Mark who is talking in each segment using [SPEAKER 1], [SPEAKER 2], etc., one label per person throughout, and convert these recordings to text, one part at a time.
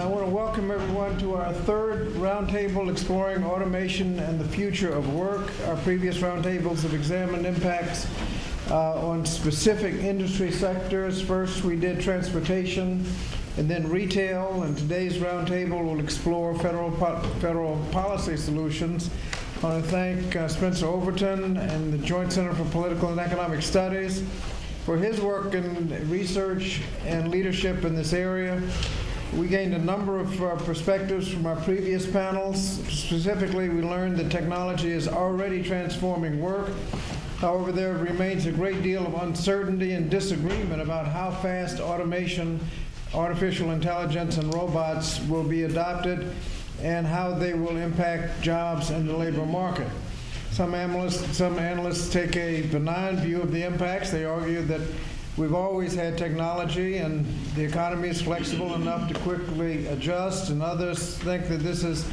[SPEAKER 1] I want to welcome everyone to our third roundtable exploring automation and the future of work. Our previous roundtables have examined impacts on specific industry sectors. First, we did transportation and then retail, and today's roundtable will explore federal policy solutions. I want to thank Spencer Overton and the Joint Center for Political and Economic Studies for his work in research and leadership in this area. We gained a number of perspectives from our previous panels. Specifically, we learned that technology is already transforming work. However, there remains a great deal of uncertainty and disagreement about how fast automation, artificial intelligence, and robots will be adopted and how they will impact jobs and the labor market. Some analysts take a benign view of the impacts. They argue that we've always had technology and the economy is flexible enough to quickly adjust, and others think that this is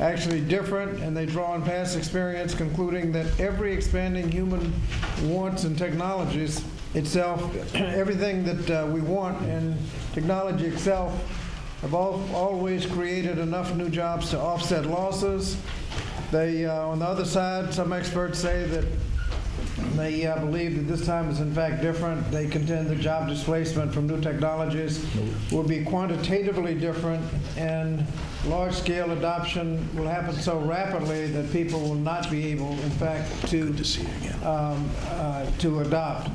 [SPEAKER 1] actually different, and they draw on past experience, concluding that every expanding human wants and technologies itself, everything that we want and technology itself have always created enough new jobs to offset losses. They, on the other side, some experts say that they believe that this time is in fact different. They contend that job displacement from new technologies will be quantitatively different, and large-scale adoption will happen so rapidly that people will not be able, in fact, to adopt.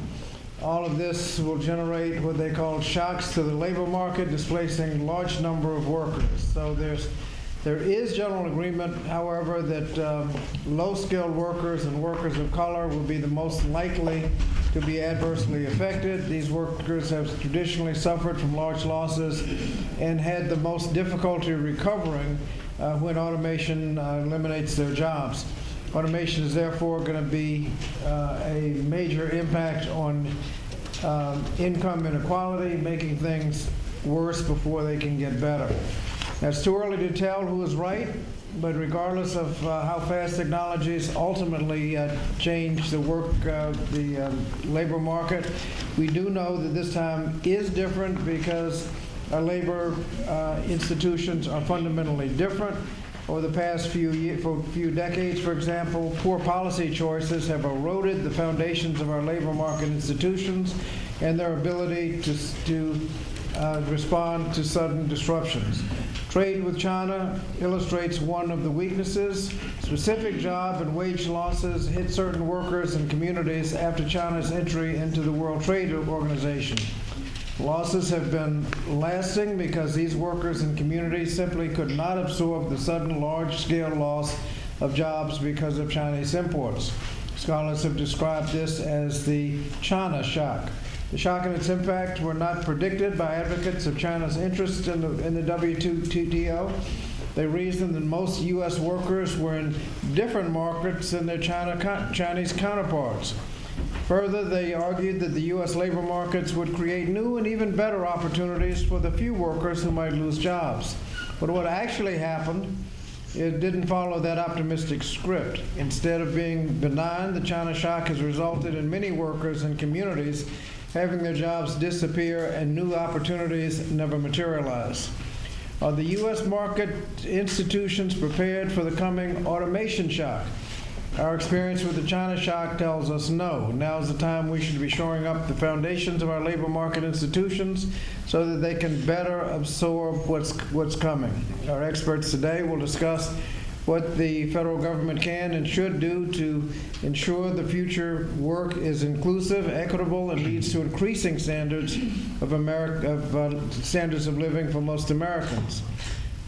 [SPEAKER 1] All of this will generate what they call shocks to the labor market, displacing a large number of workers. So there is general agreement, however, that low-skilled workers and workers of color will be the most likely to be adversely affected. These workers have traditionally suffered from large losses and had the most difficulty recovering when automation eliminates their jobs. Automation is therefore going to be a major impact on income inequality, making things worse before they can get better. Now, it's too early to tell who is right, but regardless of how fast technologies ultimately change the labor market, we do know that this time is different because our labor institutions are fundamentally different. Over the past few decades, for example, poor policy choices have eroded the foundations of our labor market institutions and their ability to respond to sudden disruptions. Trade with China illustrates one of the weaknesses. Specific job and wage losses hit certain workers and communities after China's entry into the World Trade Organization. Losses have been lasting because these workers and communities simply could not absorb the sudden large-scale loss of jobs because of Chinese imports. Scholars have described this as the China shock. The shock and its impact were not predicted by advocates of China's interest in the WTO. They reasoned that most U.S. workers were in different markets than their Chinese counterparts. Further, they argued that the U.S. labor markets would create new and even better opportunities for the few workers who might lose jobs. But what actually happened, it didn't follow that optimistic script. Instead of being benign, the China shock has resulted in many workers and communities having their jobs disappear and new opportunities never materialize. Are the U.S. market institutions prepared for the coming automation shock? Our experience with the China shock tells us no. Now is the time we should be shoring up the foundations of our labor market institutions so that they can better absorb what's coming. Our experts today will discuss what the federal government can and should do to ensure the future work is inclusive, equitable, and leads to increasing standards standards of living for most Americans.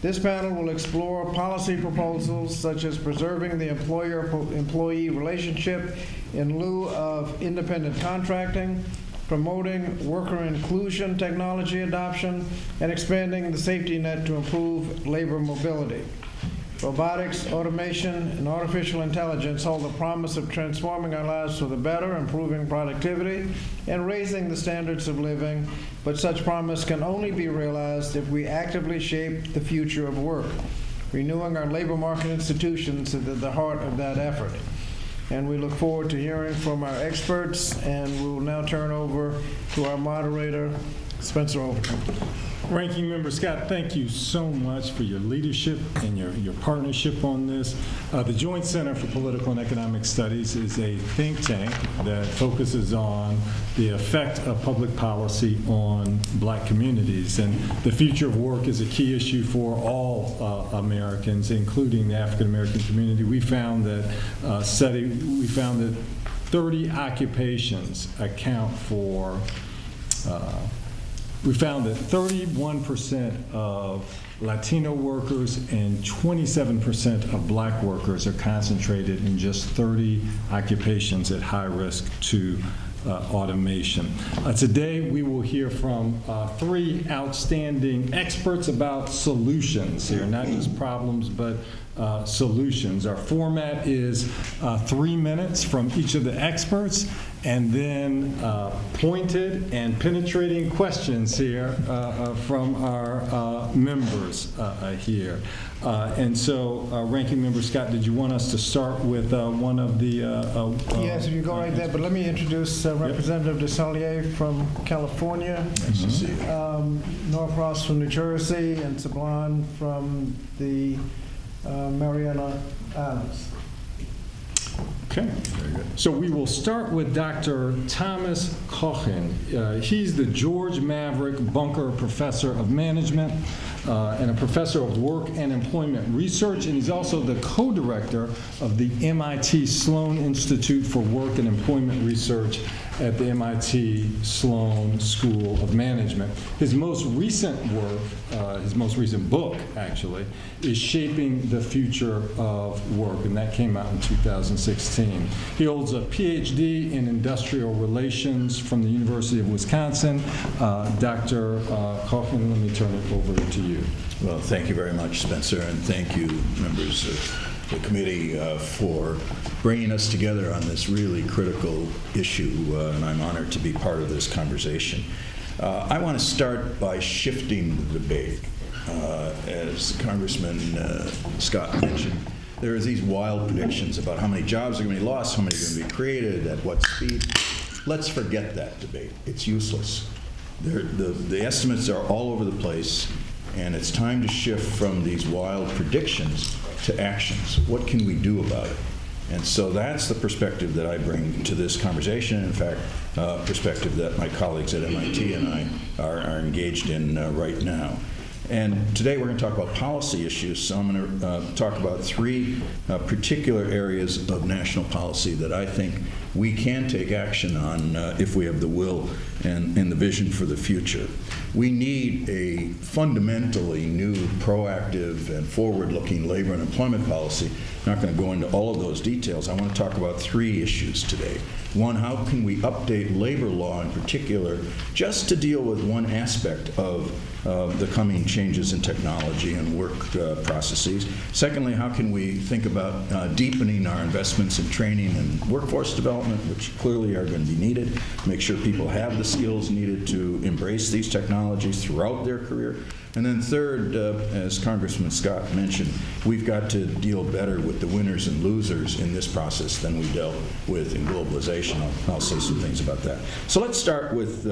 [SPEAKER 1] This panel will explore policy proposals such as preserving the employer-employee relationship in lieu of independent contracting, promoting worker inclusion technology adoption, and expanding the safety net to improve labor mobility. Robotics, automation, and artificial intelligence hold the promise of transforming our lives for the better, improving productivity, and raising the standards of living, but such promise can only be realized if we actively shape the future of work. Renewing our labor market institutions is at the heart of that effort. And we look forward to hearing from our experts, and we will now turn over to our moderator, Spencer Overton.
[SPEAKER 2] Ranking Member Scott, thank you so much for your leadership and your partnership on this. The Joint Center for Political and Economic Studies is a think tank that focuses on the effect of public policy on Black communities. And the future of work is a key issue for all Americans, including the African American community. We found that 30 occupations account for we found that 31% of Latino workers and 27% of Black workers are concentrated in just 30 occupations at high risk to automation. Today we will hear from 3 outstanding experts about solutions here, not just problems, but solutions. Our format is 3 minutes from each of the experts, and then pointed and penetrating questions here from our members here. And so, Ranking Member Scott, did you want us to start with one of the...
[SPEAKER 1] yes, if you go right there, but let me introduce Representative DeSallier from California,
[SPEAKER 3] Nice to see you.
[SPEAKER 1] Norcross from New Jersey, and Sablan from the Mariana Islands.
[SPEAKER 2] Okay. So we will start with Dr. Thomas Kochan. He's the George Maverick Bunker Professor of Management and a Professor of Work and Employment Research, and he's also the co-director of the MIT Sloan Institute for Work and Employment Research at the MIT Sloan School of Management. His most recent work, his most recent book, actually, is Shaping the Future of Work, and that came out in 2016. He holds a PhD in Industrial Relations from the University of Wisconsin. Dr. Coffin, let me turn it over to you.
[SPEAKER 3] Well, thank you very much, Spencer, and thank you, members of the committee, for bringing us together on this really critical issue, and I'm honored to be part of this conversation. I want to start by shifting the debate. As Congressman Scott mentioned, there are these wild predictions about how many jobs are going to be lost, how many are going to be created, at what speed. Let's forget that debate. It's useless. The estimates are all over the place, and it's time to shift from these wild predictions to actions. What can we do about it? And so that's the perspective that I bring to this conversation. In fact, perspective that my colleagues at MIT and I are engaged in right now. And today we're going to talk about policy issues. So I'm going to talk about 3 particular areas of national policy that I think we can take action on if we have the will and the vision for the future. We need a fundamentally new, proactive, and forward-looking labor and employment policy. I'm not going to go into all of those details. I want to talk about 3 issues today. One, how can we update labor law in particular just to deal with one aspect of the coming changes in technology and work processes? Secondly, how can we think about deepening our investments in training and workforce development, which clearly are going to be needed, make sure people have the skills needed to embrace these technologies throughout their career. And then third, as Congressman Scott mentioned, we've got to deal better with the winners and losers in this process than we dealt with in globalization. I'll say some things about that. So let's start with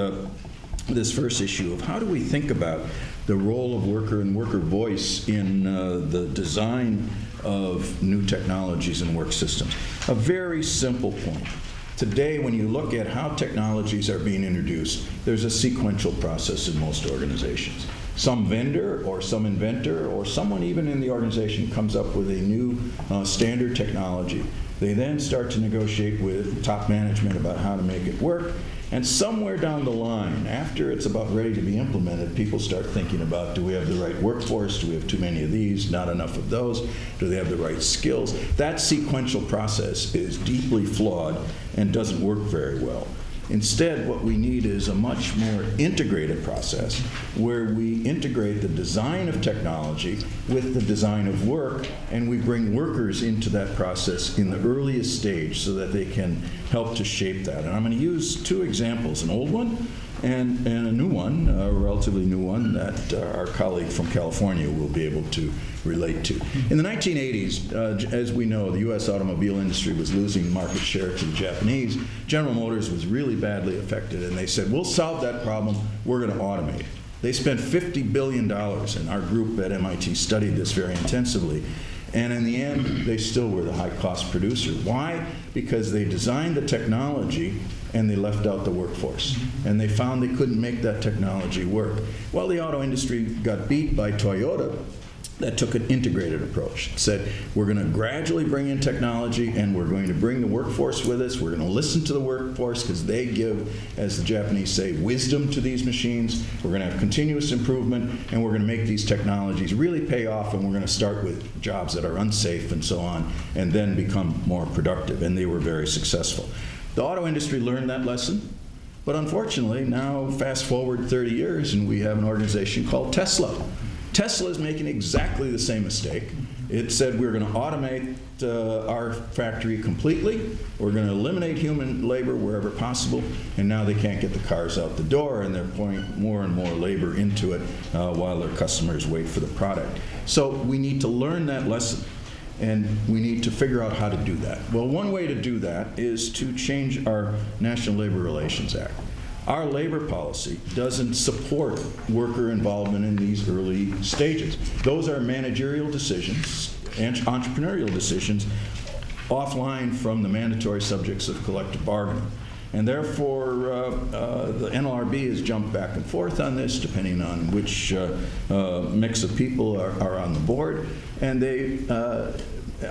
[SPEAKER 3] this first issue of how do we think about the role of worker and worker voice in the design of new technologies and work systems. A very simple point. Today, when you look at how technologies are being introduced, there's a sequential process in most organizations. Some vendor or some inventor or someone even in the organization comes up with a new standard technology. They then start to negotiate with top management about how to make it work. And somewhere down the line, after it's about ready to be implemented, people start thinking about, do we have the right workforce? Do we have too many of these? Not enough of those? Do they have the right skills? That sequential process is deeply flawed and doesn't work very well. Instead, what we need is a much more integrated process where we integrate the design of technology with the design of work, and we bring workers into that process in the earliest stage so that they can help to shape that. And I'm going to use 2 examples, an old one and a new one, a relatively new one that our colleague from California will be able to relate to. In the 1980s, as we know, the U.S. automobile industry was losing market share to the Japanese. General Motors was really badly affected, and they said, we'll solve that problem, we're going to automate. They spent $50 billion, and our group at MIT studied this very intensively. And in the end, they still were the high-cost producer. Why? Because they designed the technology and they left out the workforce. And they found they couldn't make that technology work. Well, the auto industry got beat by Toyota that took an integrated approach. It said, we're going to gradually bring in technology and we're going to bring the workforce with us. We're going to listen to the workforce because they give, as the Japanese say, wisdom to these machines. We're going to have continuous improvement and we're going to make these technologies really pay off, and we're going to start with jobs that are unsafe and so on, and then become more productive. And they were very successful. The auto industry learned that lesson. But unfortunately, now fast forward 30 years and we have an organization called Tesla. Tesla is making exactly the same mistake. It said we're going to automate our factory completely. We're going to eliminate human labor wherever possible. And now they can't get the cars out the door, and they're pouring more and more labor into it while their customers wait for the product. So we need to learn that lesson, and we need to figure out how to do that. Well, one way to do that is to change our National Labor Relations Act. Our labor policy doesn't support worker involvement in these early stages. Those are managerial decisions and entrepreneurial decisions offline from the mandatory subjects of collective bargaining. And therefore, the NLRB has jumped back and forth on this, depending on which mix of people are on the board. And they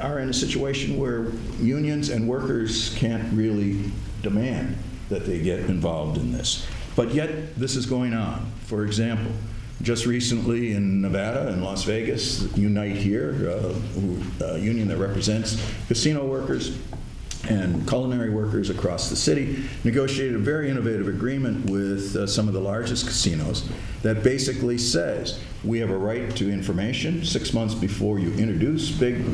[SPEAKER 3] are in a situation where unions and workers can't really demand that they get involved in this. But yet, this is going on. For example, just recently in Nevada and Las Vegas, Unite Here, a union that represents casino workers and culinary workers across the city, negotiated a very innovative agreement with some of the largest casinos that basically says we have a right to information 6 months before you introduce big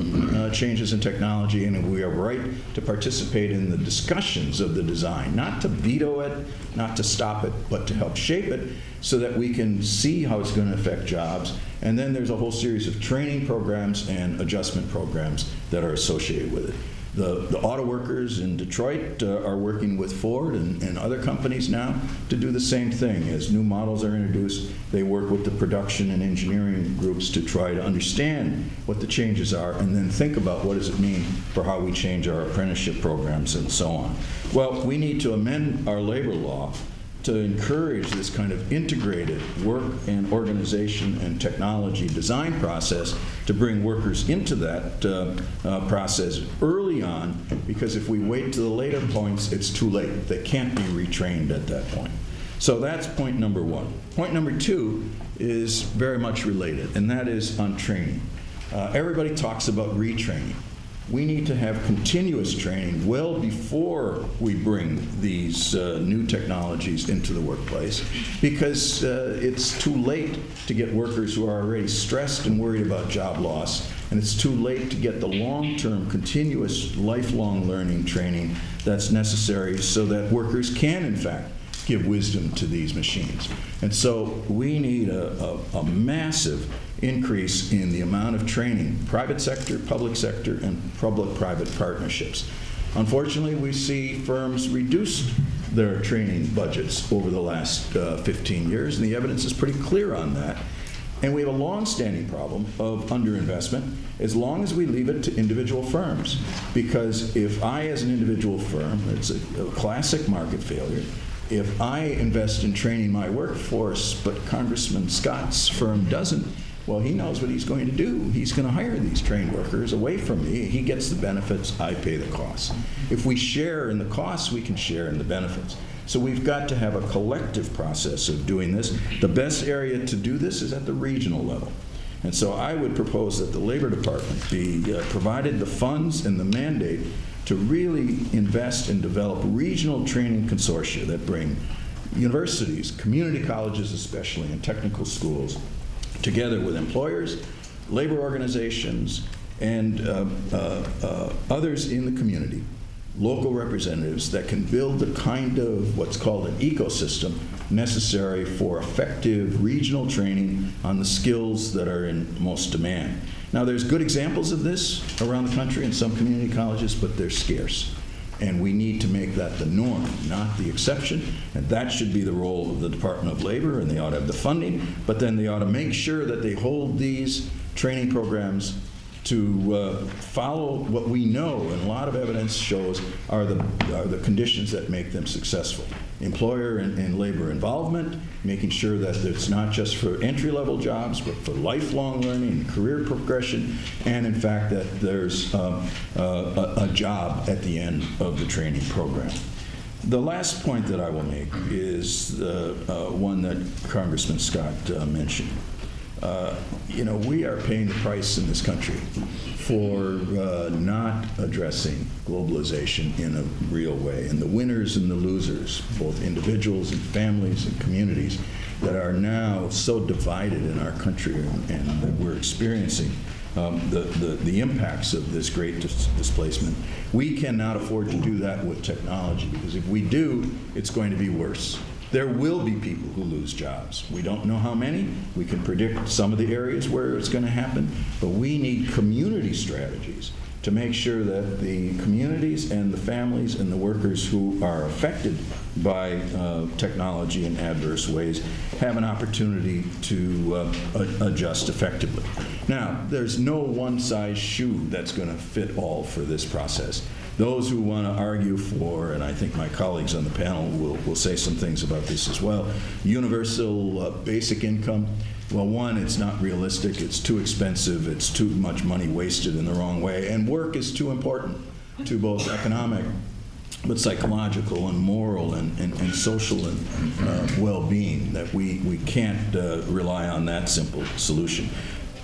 [SPEAKER 3] changes in technology, and we have a right to participate in the discussions of the design, not to veto it, not to stop it, but to help shape it so that we can see how it's going to affect jobs. And then there's a whole series of training programs and adjustment programs that are associated with it. The auto workers in Detroit are working with Ford and other companies now to do the same thing. As new models are introduced, they work with the production and engineering groups to try to understand what the changes are and then think about what does it mean for how we change our apprenticeship programs and so on. Well, we need to amend our labor law to encourage this kind of integrated work and organization and technology design process to bring workers into that process early on, because if we wait to the later points, it's too late. They can't be retrained at that point. So that's point number one. Point number two is very much related, and that is on training. Everybody talks about retraining. We need to have continuous training well before we bring these new technologies into the workplace, because it's too late to get workers who are already stressed and worried about job loss, and it's too late to get the long-term, continuous, lifelong learning training that's necessary so that workers can, in fact, give wisdom to these machines. And so we need a massive increase in the amount of training, private sector, public sector, and public-private partnerships. Unfortunately, we see firms reduce their training budgets over the last 15 years, and the evidence is pretty clear on that. And we have a long-standing problem of underinvestment as long as we leave it to individual firms. Because if I, as an individual firm, it's a classic market failure, if I invest in training my workforce, but Congressman Scott's firm doesn't, well, he knows what he's going to do. He's going to hire these trained workers away from me. He gets the benefits, I pay the costs. If we share in the costs, we can share in the benefits. So we've got to have a collective process of doing this. The best area to do this is at the regional level. And so I would propose that the Labor Department be provided the funds and the mandate to really invest and develop regional training consortia that bring universities, community colleges especially, and technical schools together with employers, labor organizations, and others in the community, local representatives that can build the kind of what's called an ecosystem necessary for effective regional training on the skills that are in most demand. Now, there's good examples of this around the country in some community colleges, but they're scarce. And we need to make that the norm, not the exception. And that should be the role of the Department of Labor, and they ought to have the funding, but then they ought to make sure that they hold these training programs to follow what we know, and a lot of evidence shows are the conditions that make them successful. Employer and labor involvement, making sure that it's not just for entry-level jobs, but for lifelong learning and career progression, and in fact that there's a job at the end of the training program. The last point that I will make is one that Congressman Scott mentioned. We are paying the price in this country for not addressing globalization in a real way. And the winners and the losers, both individuals and families and communities that are now so divided in our country, and that we're experiencing the impacts of this great displacement. We cannot afford to do that with technology, because if we do, it's going to be worse. There will be people who lose jobs. We don't know how many. We can predict some of the areas where it's going to happen, but we need community strategies to make sure that the communities and the families and the workers who are affected by technology in adverse ways have an opportunity to adjust effectively. Now, there's no one-size shoe that's going to fit all for this process. Those who want to argue for, and I think my colleagues on the panel will say some things about this as well, universal basic income. Well, one, it's not realistic, it's too expensive, it's too much money wasted in the wrong way, and work is too important to both economic, but psychological and moral and social and well-being, that we can't rely on that simple solution.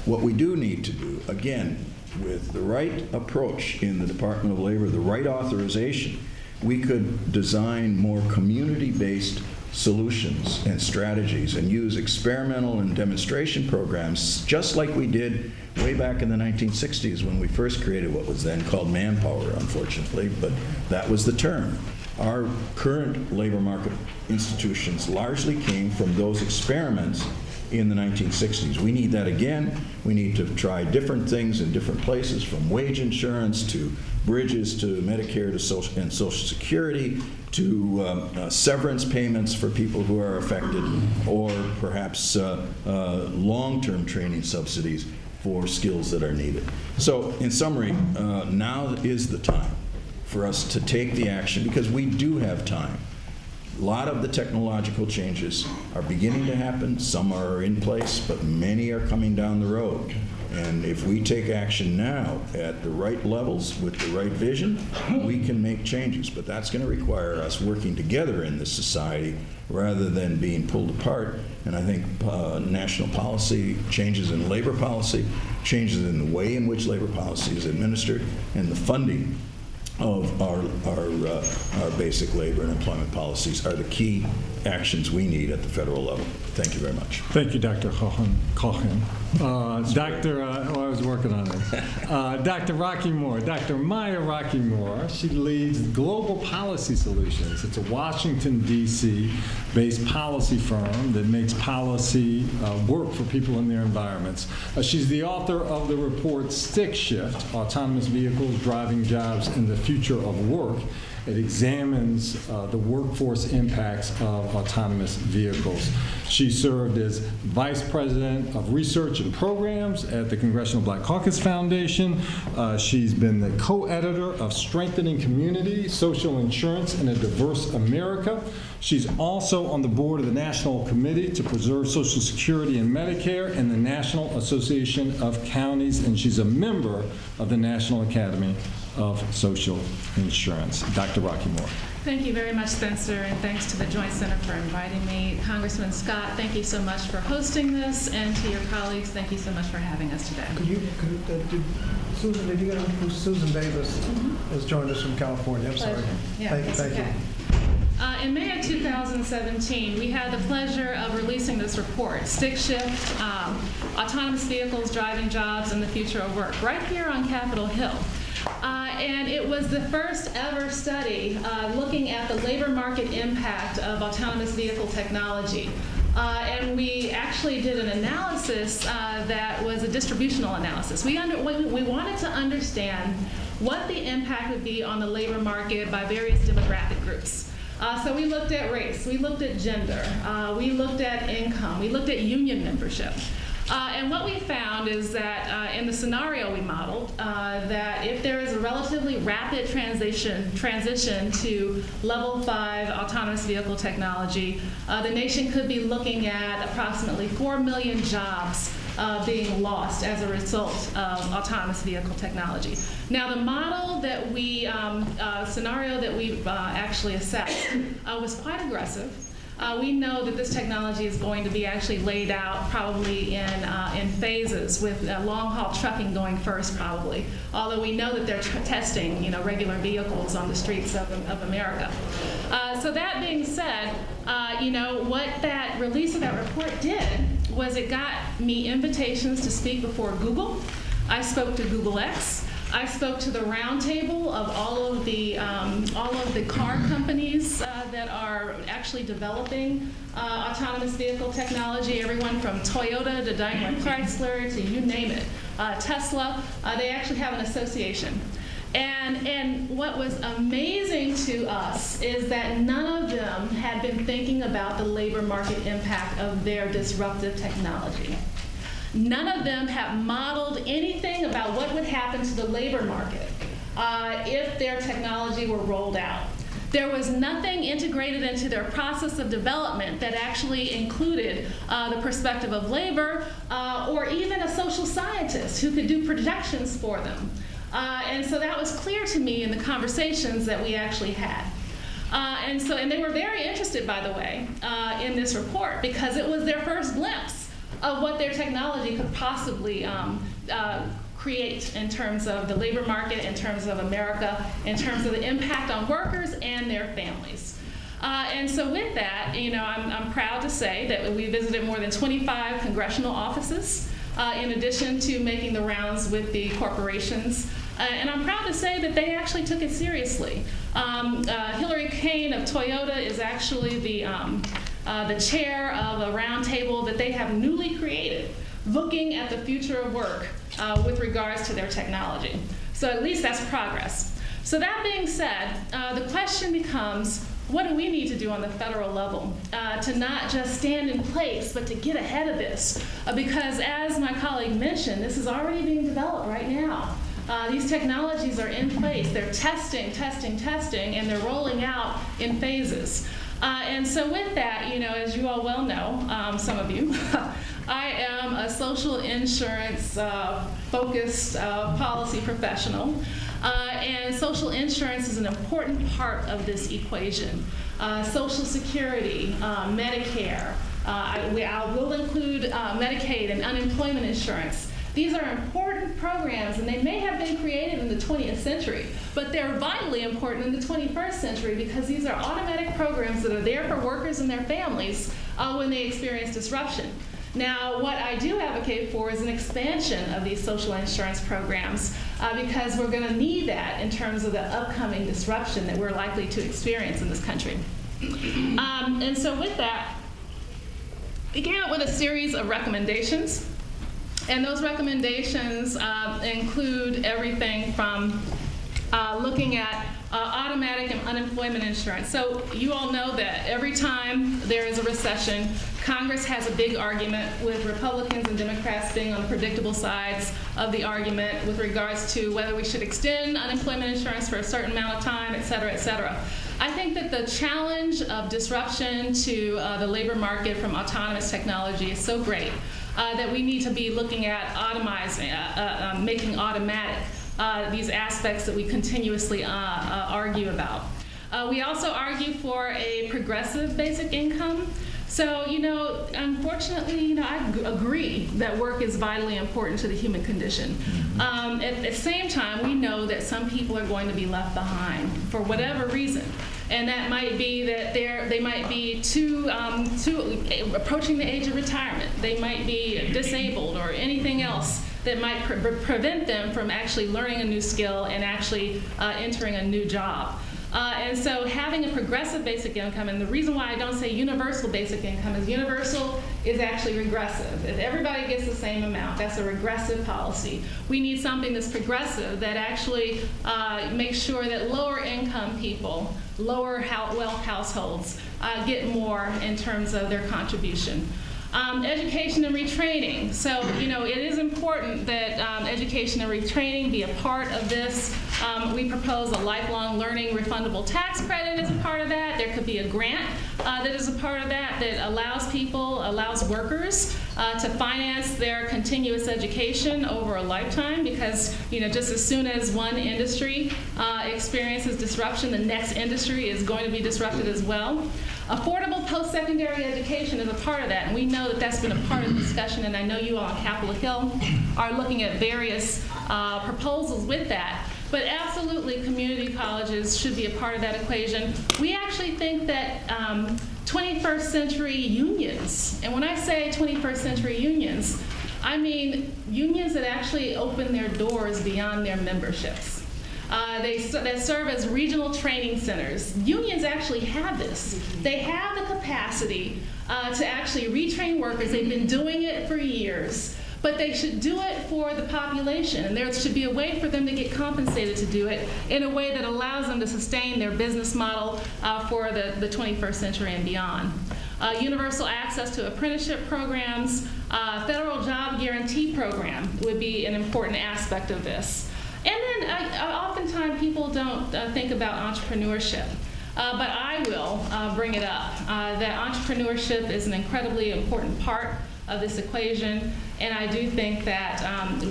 [SPEAKER 3] What we do need to do, again, with the right approach in the Department of Labor, the right authorization, we could design more community-based solutions and strategies and use experimental and demonstration programs, just like we did way back in the 1960s when we first created what was then called manpower, unfortunately, but that was the term. Our current labor market institutions largely came from those experiments in the 1960s. We need that again. We need to try different things in different places, from wage insurance to bridges to Medicare to Social Security to severance payments for people who are affected, or perhaps long-term training subsidies for skills that are needed. So in summary, now is the time for us to take the action, because we do have time. A lot of the technological changes are beginning to happen. Some are in place, but many are coming down the road. And if we take action now at the right levels with the right vision, we can make changes. But that's going to require us working together in this society rather than being pulled apart. And I think national policy, changes in labor policy, changes in the way in which labor policy is administered, and the funding of our basic labor and employment policies are the key actions we need at the federal level. Thank you very much.
[SPEAKER 2] Thank you, Dr. Kochan. I was working on it. Dr. Rocky Moore, Dr. Maya Rocky Moore, she leads Global Policy Solutions. It's a Washington, D.C. based policy firm that makes policy work for people in their environments. She's the author of the report Stick Shift, Autonomous Vehicles, Driving Jobs, and the Future of Work. It examines the workforce impacts of autonomous vehicles. She served as Vice President of Research and Programs at the Congressional Black Caucus Foundation. She's been the co-editor of Strengthening Community, Social Insurance in a Diverse America. She's also on the board of the National Committee to Preserve Social Security and Medicare and the National Association of Counties, and she's a member of the National Academy of Social Insurance. Dr. Rocky Moore.
[SPEAKER 4] Thank you very much, Spencer, and thanks to the Joint Center for inviting me. Congressman Scott, thank you so much for hosting this, and to your colleagues, thank you so much for having us today.
[SPEAKER 1] Susan, did you get on? Susan Davis has joined us from California. I'm sorry.
[SPEAKER 4] Yeah,
[SPEAKER 1] Thank you.
[SPEAKER 4] In May of 2017, we had the pleasure of releasing this report, Stick Shift, Autonomous Vehicles, Driving Jobs, and the Future of Work, right here on Capitol Hill. And it was the first ever study looking at the labor market impact of autonomous vehicle technology. And we actually did an analysis that was a distributional analysis. We wanted to understand what the impact would be on the labor market by various demographic groups. So we looked at race, we looked at gender, we looked at income, we looked at union membership. And what we found is that in the scenario we modeled, that if there is a relatively rapid transition to level 5 autonomous vehicle technology, the nation could be looking at approximately 4 million jobs being lost as a result of autonomous vehicle technology. Now, the model that we, scenario that we actually assessed was quite aggressive. We know that this technology is going to be actually laid out probably in phases, with long-haul trucking going first, probably. Although we know that they're testing, regular vehicles on the streets of America. So that being said, what that release of that report did was it got me invitations to speak before Google. I spoke to Google X. I spoke to the roundtable of all of the car companies that are actually developing autonomous vehicle technology, everyone from Toyota to Daimler Chrysler to you name it. Tesla, they actually have an association. And what was amazing to us is that none of them had been thinking about the labor market impact of their disruptive technology. None of them have modeled anything about what would happen to the labor market if their technology were rolled out. There was nothing integrated into their process of development that actually included the perspective of labor or even a social scientist who could do projections for them. And so that was clear to me in the conversations that we actually had. And they were very interested, by the way, in this report, because it was their first glimpse of what their technology could possibly create in terms of the labor market, in terms of America, in terms of the impact on workers and their families. And so with that, I'm proud to say that we visited more than 25 congressional offices, in addition to making the rounds with the corporations. And I'm proud to say that they actually took it seriously. Hillary Kane of Toyota is actually the chair of a roundtable that they have newly created, looking at the future of work with regards to their technology. So at least that's progress. So that being said, the question becomes, what do we need to do on the federal level to not just stand in place, but to get ahead of this? Because as my colleague mentioned, this is already being developed right now. These technologies are in place. They're testing, and they're rolling out in phases. And so with that, as you all well know, some of you, I am a social insurance focused policy professional. And social insurance is an important part of this equation. Social Security, Medicare, I will include Medicaid and unemployment insurance. These are important programs, and they may have been created in the 20th century, but they're vitally important in the 21st century because these are automatic programs that are there for workers and their families when they experience disruption. Now, what I do advocate for is an expansion of these social insurance programs because we're going to need that in terms of the upcoming disruption that we're likely to experience in this country. And so with that, we came up with a series of recommendations. And those recommendations include everything from looking at automatic and unemployment insurance. So you all know that every time there is a recession, Congress has a big argument with Republicans and Democrats being on the predictable sides of the argument with regards to whether we should extend unemployment insurance for a certain amount of time, et cetera, et cetera. I think that the challenge of disruption to the labor market from autonomous technology is so great that we need to be looking at automizing, making automatic these aspects that we continuously argue about. We also argue for a progressive basic income. So, unfortunately, I agree that work is vitally important to the human condition. At the same time, we know that some people are going to be left behind for whatever reason. And that might be that they might be too approaching the age of retirement. They might be disabled or anything else that might prevent them from actually learning a new skill and actually entering a new job. And so having a progressive basic income, and the reason why I don't say universal basic income is universal is actually regressive. If everybody gets the same amount, that's a regressive policy. We need something that's progressive that actually makes sure that lower income people, lower wealth households get more in terms of their contribution. Education and retraining. So, it is important that education and retraining be a part of this. We propose a lifelong learning refundable tax credit as a part of that. There could be a grant that is a part of that allows workers to finance their continuous education over a lifetime, because, just as soon as one industry experiences disruption, the next industry is going to be disrupted as well. Affordable post-secondary education is a part of that, and we know that that's been a part of the discussion, and I know you all on Capitol Hill are looking at various proposals with that. But absolutely, community colleges should be a part of that equation. We actually think that 21st century unions, and when I say 21st century unions, I mean unions that actually open their doors beyond their memberships. That serve as regional training centers. Unions actually have this. They have the capacity to actually retrain workers. They've been doing it for years, but they should do it for the population, and there should be a way for them to get compensated to do it in a way that allows them to sustain their business model for the 21st century and beyond. Universal access to apprenticeship programs, federal job guarantee program would be an important aspect of this. And then oftentimes people don't think about entrepreneurship, but I will bring it up. That entrepreneurship is an incredibly important part of this equation, and I do think that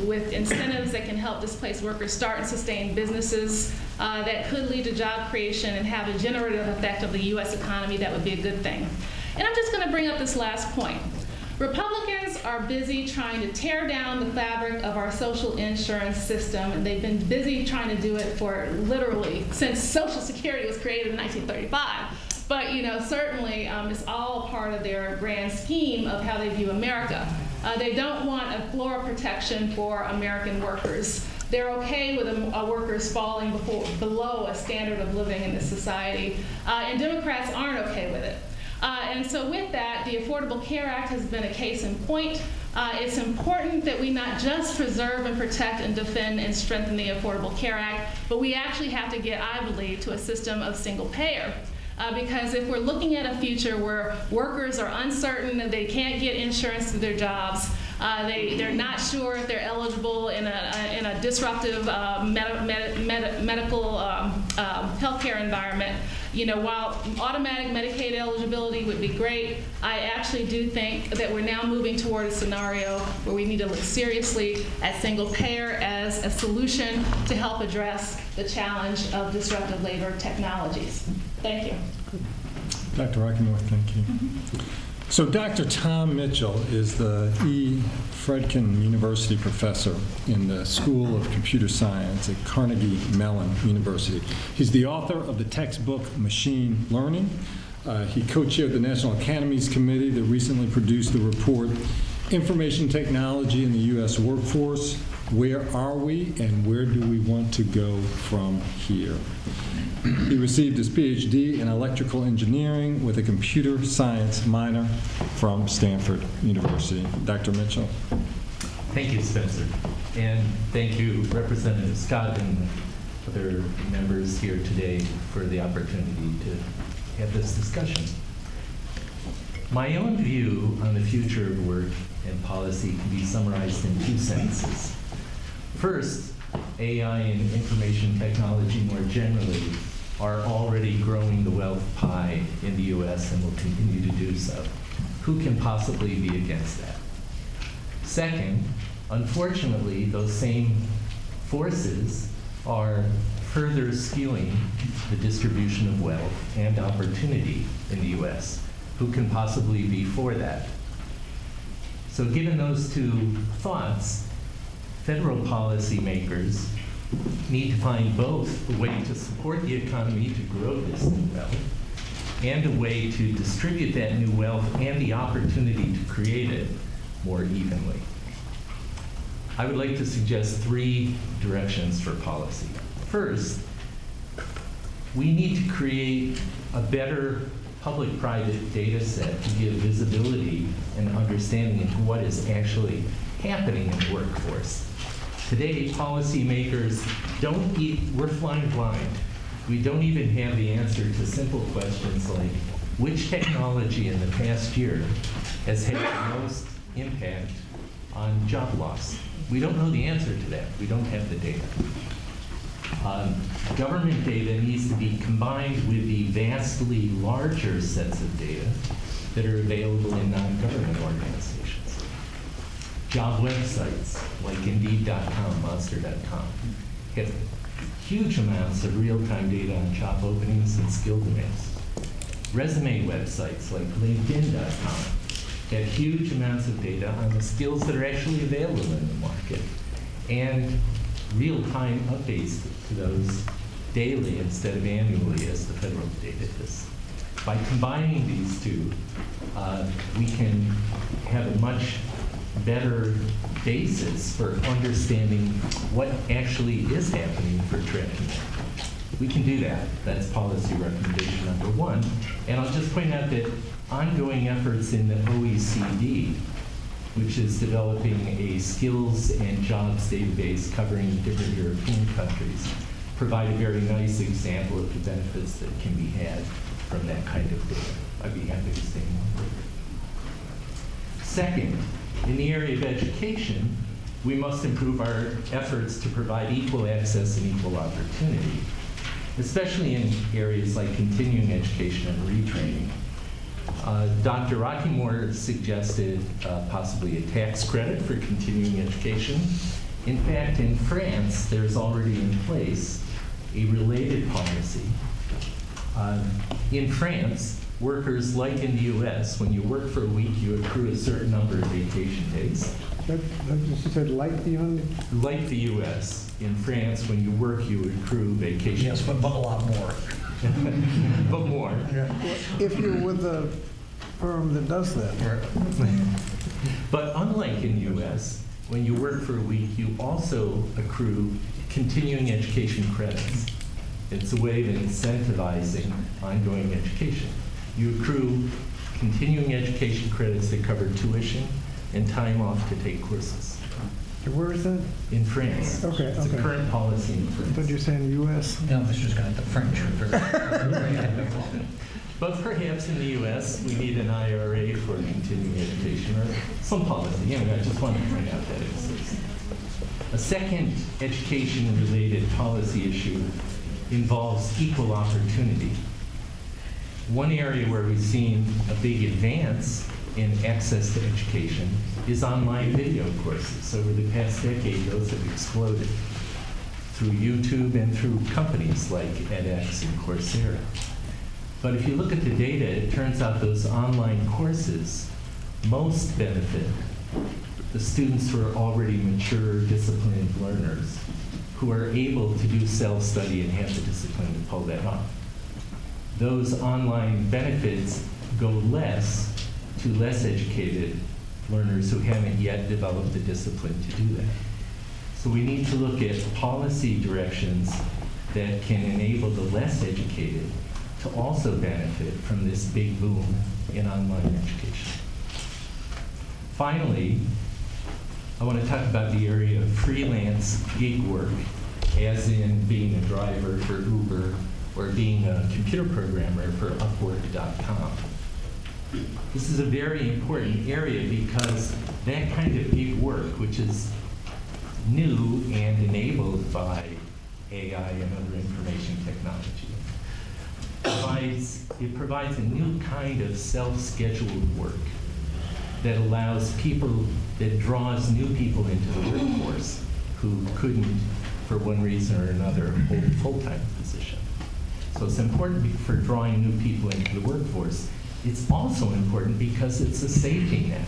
[SPEAKER 4] with incentives that can help displaced workers start and sustain businesses that could lead to job creation and have a generative effect of the U.S. economy, that would be a good thing. And I'm just going to bring up this last point. Republicans are busy trying to tear down the fabric of our social insurance system, and they've been busy trying to do it for literally since Social Security was created in 1935. But certainly it's all part of their grand scheme of how they view America. They don't want a floor protection for American workers. They're okay with workers falling below a standard of living in this society, and Democrats aren't okay with it. And so with that, the Affordable Care Act has been a case in point. It's important that we not just preserve and protect and defend and strengthen the Affordable Care Act, but we actually have to get, I believe, to a system of single payer. Because if we're looking at a future where workers are uncertain that they can't get insurance to their jobs, they're not sure if they're eligible in a disruptive medical healthcare environment. While automatic Medicaid eligibility would be great, I actually do think that we're now moving toward a scenario where we need to look seriously at single payer as a solution to help address the challenge of disruptive labor technologies. Thank you.
[SPEAKER 2] Dr. Eichenorth, thank you. So Dr. Tom Mitchell is the E. Fredkin University professor in the School of Computer Science at Carnegie Mellon University. He's the author of the textbook Machine Learning. He co-chaired the National Academies Committee that recently produced the report Information Technology in the U.S. Workforce. Where are we and where do we want to go from here? He received his PhD in electrical engineering with a computer science minor from Stanford University. Dr. Mitchell.
[SPEAKER 5] Thank you, Spencer. And thank you, Representative Scott and other members here today for the opportunity to have this discussion. My own view on the future of work and policy can be summarized in 2 sentences. First, AI and information technology more generally are already growing the wealth pie in the U.S. and will continue to do so. Who can possibly be against that? Second, unfortunately, those same forces are further skewing the distribution of wealth and opportunity in the U.S. Who can possibly be for that? So given those 2 thoughts, federal policymakers need to find both a way to support the economy to grow this new wealth and a way to distribute that new wealth and the opportunity to create it more evenly. I would like to suggest 3 directions for policy. First, We need to create a better public-private data set to give visibility and understanding into what is actually happening in the workforce. Today, policymakers we're flying blind. We don't even have the answer to simple questions like, which technology in the past year has had the most impact on job loss? We don't know the answer to that. We don't have the data. Government data needs to be combined with the vastly larger sets of data that are available in non-government organizations. Job websites like Indeed.com, Monster.com have huge amounts of real-time data on job openings and skill demands. Resume websites like LinkedIn.com have huge amounts of data on the skills that are actually available in the market and real-time updates to those daily instead of annually as the federal data is. By combining these two, we can have a much better basis for understanding what actually is happening for tracking. We can do that. That's policy recommendation number 1. And I'll just point out that ongoing efforts in the OECD, which is developing a skills and jobs database covering different European countries, provide a very nice example of the benefits that can be had from that kind of data. I'd be happy to say more. Second, in the area of education, we must improve our efforts to provide equal access and equal opportunity, especially in areas like continuing education and retraining. Dr. Rockymore suggested possibly a tax credit for continuing education. In fact, in France, there's already in place a related policy. In France, workers, like in the U.S., when you work for a week, you accrue a certain number of vacation days.
[SPEAKER 1] That you said like the only?
[SPEAKER 5] Like the U.S., in France, when you work, you accrue vacation.
[SPEAKER 6] Yes, but a lot more.
[SPEAKER 5] But more.
[SPEAKER 1] If you're with a firm that does that.
[SPEAKER 5] But unlike in the U.S., when you work for a week, you also accrue continuing education credits. It's a way of incentivizing ongoing education. You accrue continuing education credits that cover tuition and time off to take courses.
[SPEAKER 1] Where is that?
[SPEAKER 5] In France.
[SPEAKER 1] Okay,
[SPEAKER 5] It's a
[SPEAKER 1] okay.
[SPEAKER 5] current policy in France.
[SPEAKER 1] But you're saying U.S.?
[SPEAKER 6] No, Mr. Scott, the French are very.
[SPEAKER 5] But perhaps in the U.S., we need an IRA for continuing education or some policy. Anyway, I just wanted to point out that it exists. A second education-related policy issue involves equal opportunity. One area where we've seen a big advance in access to education is online video courses. Over the past decade, those have exploded through YouTube and through companies like edX and Coursera. But if you look at the data, it turns out those online courses most benefit the students who are already mature, disciplined learners who are able to do self-study and have the discipline to pull that off. Those online benefits go less to less educated learners who haven't yet developed the discipline to do that. So we need to look at policy directions that can enable the less educated to also benefit from this big boom in online education. Finally, I want to talk about the area of freelance gig work, as in being a driver for Uber or being a computer programmer for Upwork.com. This is a very important area because that kind of gig work, which is new and enabled by AI and other information technology, provides a new kind of self-scheduled work that allows people, that draws new people into the workforce who couldn't, for one reason or another, hold a full-time position. So it's important for drawing new people into the workforce. It's also important because it's a safety net.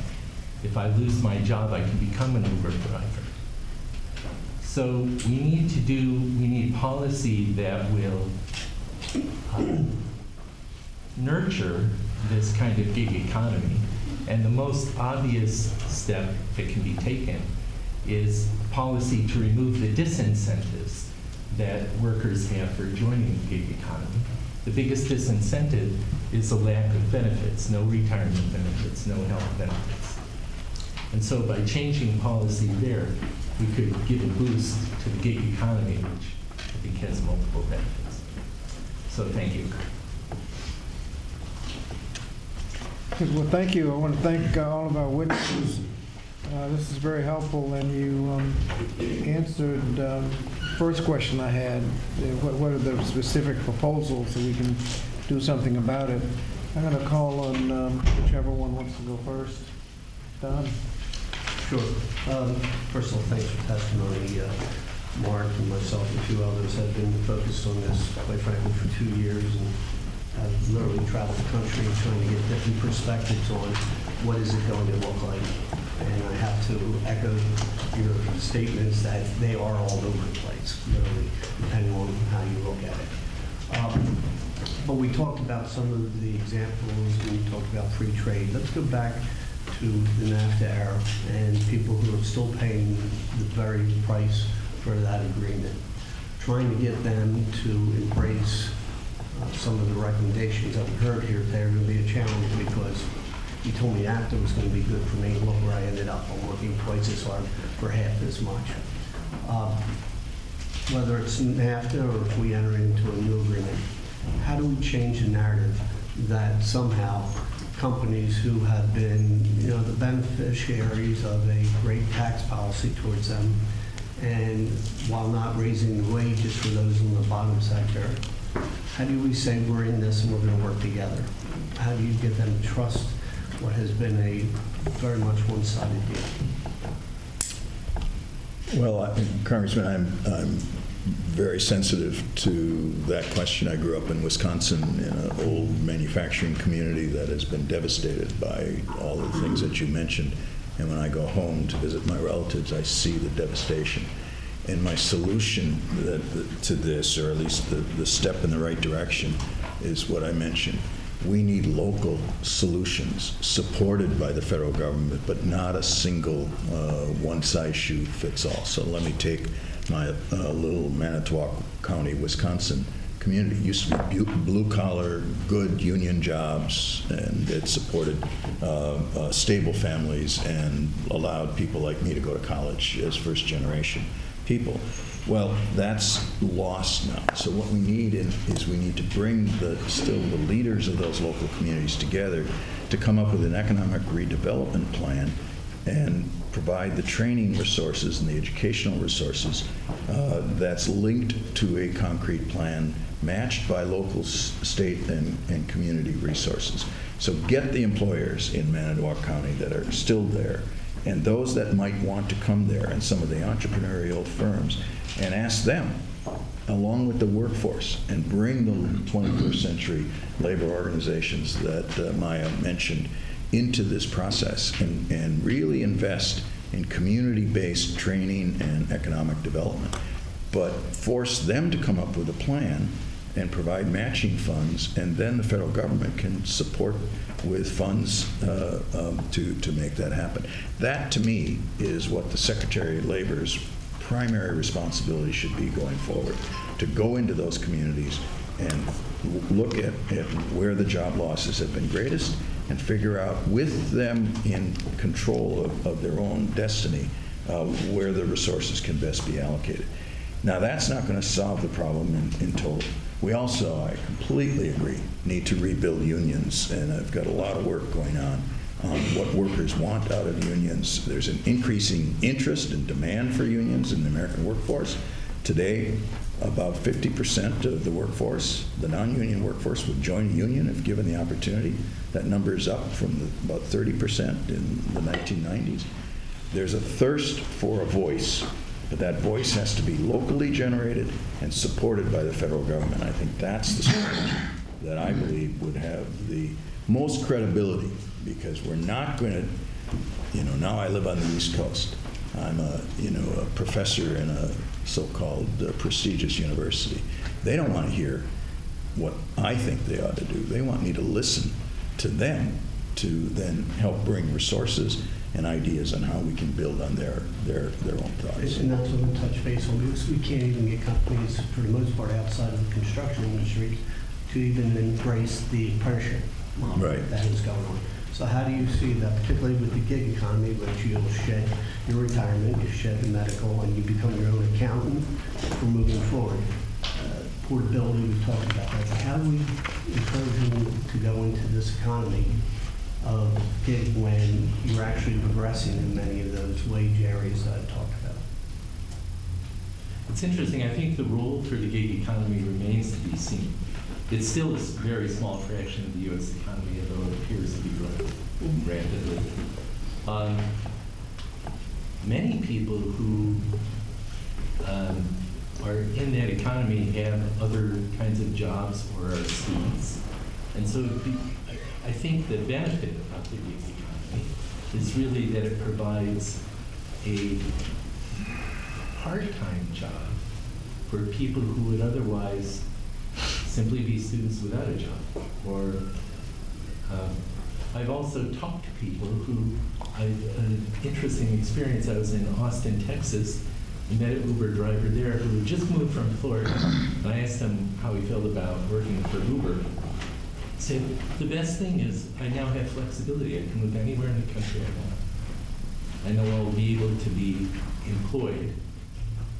[SPEAKER 5] If I lose my job, I can become an Uber driver. So we need policy that will nurture this kind of gig economy. And the most obvious step that can be taken is policy to remove the disincentives that workers have for joining the gig economy. The biggest disincentive is the lack of benefits, no retirement benefits, no health benefits. And so by changing policy there, we could give a boost to the gig economy, which I think has multiple benefits. So thank you.
[SPEAKER 1] Well, thank you. I want to thank all of our witnesses. This is very helpful, and you answered first question I had. What are the specific proposals so we can do something about it? I'm going to call on whichever one wants to go first. Don?
[SPEAKER 7] Sure. First of all, thanks for testimony. Mark and myself and a few others have been focused on this, quite frankly, for 2 years, and have literally traveled the country trying to get different perspectives on what is it going to look like. And I have to echo your statements that they are all over the place, literally, depending on how you look at it. But we talked about some of the examples, we talked about free trade. Let's go back to the NAFTA era and people who are still paying the very price for that agreement. Trying to get them to embrace some of the recommendations that we heard here today are going to be a challenge, because you told me NAFTA was going to be good for me. Look where I ended up. I'm working twice as hard for half as much. Whether it's NAFTA or if we enter into a new agreement, how do we change the narrative that somehow companies who have been, the beneficiaries of a great tax policy towards them, and while not raising the wages for those in the bottom sector, how do we say we're in this and we're going to work together? How do you get them to trust what has been a very much one-sided deal?
[SPEAKER 3] Well, Congressman, I'm very sensitive to that question. I grew up in Wisconsin in an old manufacturing community that has been devastated by all the things that you mentioned. And when I go home to visit my relatives, I see the devastation. And my solution to this, or at least the step in the right direction, is what I mentioned. We need local solutions supported by the federal government, but not a single one-size-shoe-fits-all. So let me take my little Manitowoc County, Wisconsin community. It used to be blue-collar, good union jobs, and it supported stable families and allowed people like me to go to college as first-generation people. Well, that's lost now. So what we need is we need to bring the leaders of those local communities together to come up with an economic redevelopment plan and provide the training resources and the educational resources that's linked to a concrete plan matched by local, state, and community resources. So get the employers in Manitowoc County that are still there, and those that might want to come there, and some of the entrepreneurial firms, and ask them, along with the workforce, and bring the 21st century labor organizations that Maya mentioned into this process, and really invest in community-based training and economic development. But force them to come up with a plan and provide matching funds, and then the federal government can support with funds to make that happen. That, to me, is what the Secretary of Labor's primary responsibility should be going forward, to go into those communities and look at where the job losses have been greatest and figure out, with them in control of their own destiny, where the resources can best be allocated. Now, that's not going to solve the problem in total. We also, I completely agree, need to rebuild unions, and I've got a lot of work going on what workers want out of unions. There's an increasing interest and demand for unions in the American workforce. Today, about 50% of the workforce, the non-union workforce, would join a union if given the opportunity. That number is up from about 30% in the 1990s. There's a thirst for a voice, but that voice has to be locally generated and supported by the federal government. I think that's the strategy that I believe would have the most credibility, because we're not going to, now I live on the East Coast. I'm a professor in a so-called prestigious university. They don't want to hear what I think they ought to do. They want me to listen to them to then help bring resources and ideas on how we can build on their own thoughts.
[SPEAKER 7] And that's what we touch base on, because we can't even get companies, for the most part, outside of the construction industry to even embrace the apprenticeship model
[SPEAKER 3] Right.
[SPEAKER 7] that is going on. So how do you see that, particularly with the gig economy, which you'll shed your retirement, you shed the medical, and you become your own accountant for moving forward? Portability, we've talked about that. But how do we encourage you to go into this economy of gig when you're actually progressing in many of those wage areas that I talked about?
[SPEAKER 5] It's interesting. I think the role for the gig economy remains to be seen. It's still a very small fraction of the U.S. economy, although it appears to be growing rapidly. Many people who are in that economy have other kinds of jobs or are students. And so I think the benefit of the gig economy is really that it provides a part-time job for people who would otherwise simply be students without a job. Or I've also talked to people who, an interesting experience. I was in Austin, Texas, and met an Uber driver there who had just moved from Florida. And I asked him how he felt about working for Uber. He said, the best thing is I now have flexibility. I can move anywhere in the country I want. I know I'll be able to be employed.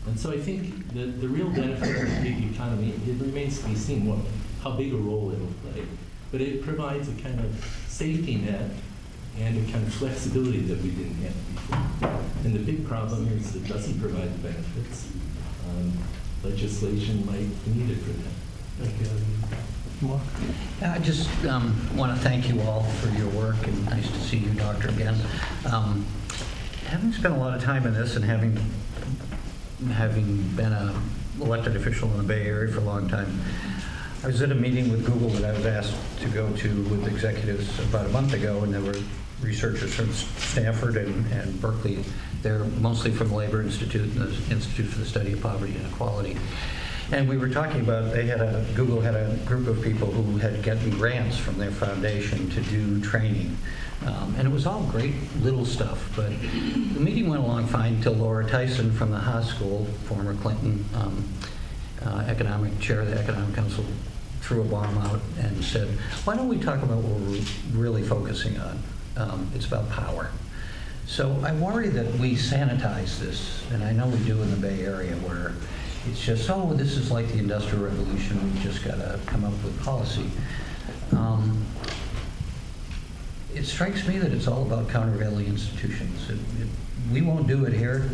[SPEAKER 5] And so I think the real benefit of the gig economy, it remains to be seen how big a role it'll play. But it provides a kind of safety net and a kind of flexibility that we didn't have before. And the big problem is it doesn't provide the benefits. Legislation might be needed for that.
[SPEAKER 7] Mark?
[SPEAKER 6] I just want to thank you all for your work, and nice to see you, Doctor, again. Having spent a lot of time in this and having been an elected official in the Bay Area for a long time, I was at a meeting with Google that I was asked to go to with executives about a month ago, and there were researchers from Stanford and Berkeley. They're mostly from the Labor Institute and the Institute for the Study of Poverty and Equality. And we were talking about, Google had a group of people who had gotten grants from their foundation to do training. And it was all great little stuff, but the meeting went along fine until Laura Tyson from the Haas School, former Clinton economic chair of the Economic Council, threw a bomb out and said, why don't we talk about what we're really focusing on? It's about power. So I worry that we sanitize this, and I know we do in the Bay Area, where it's just, oh, this is like the Industrial Revolution, we've just got to come up with policy. It strikes me that it's all about countervailing institutions. We won't do it here,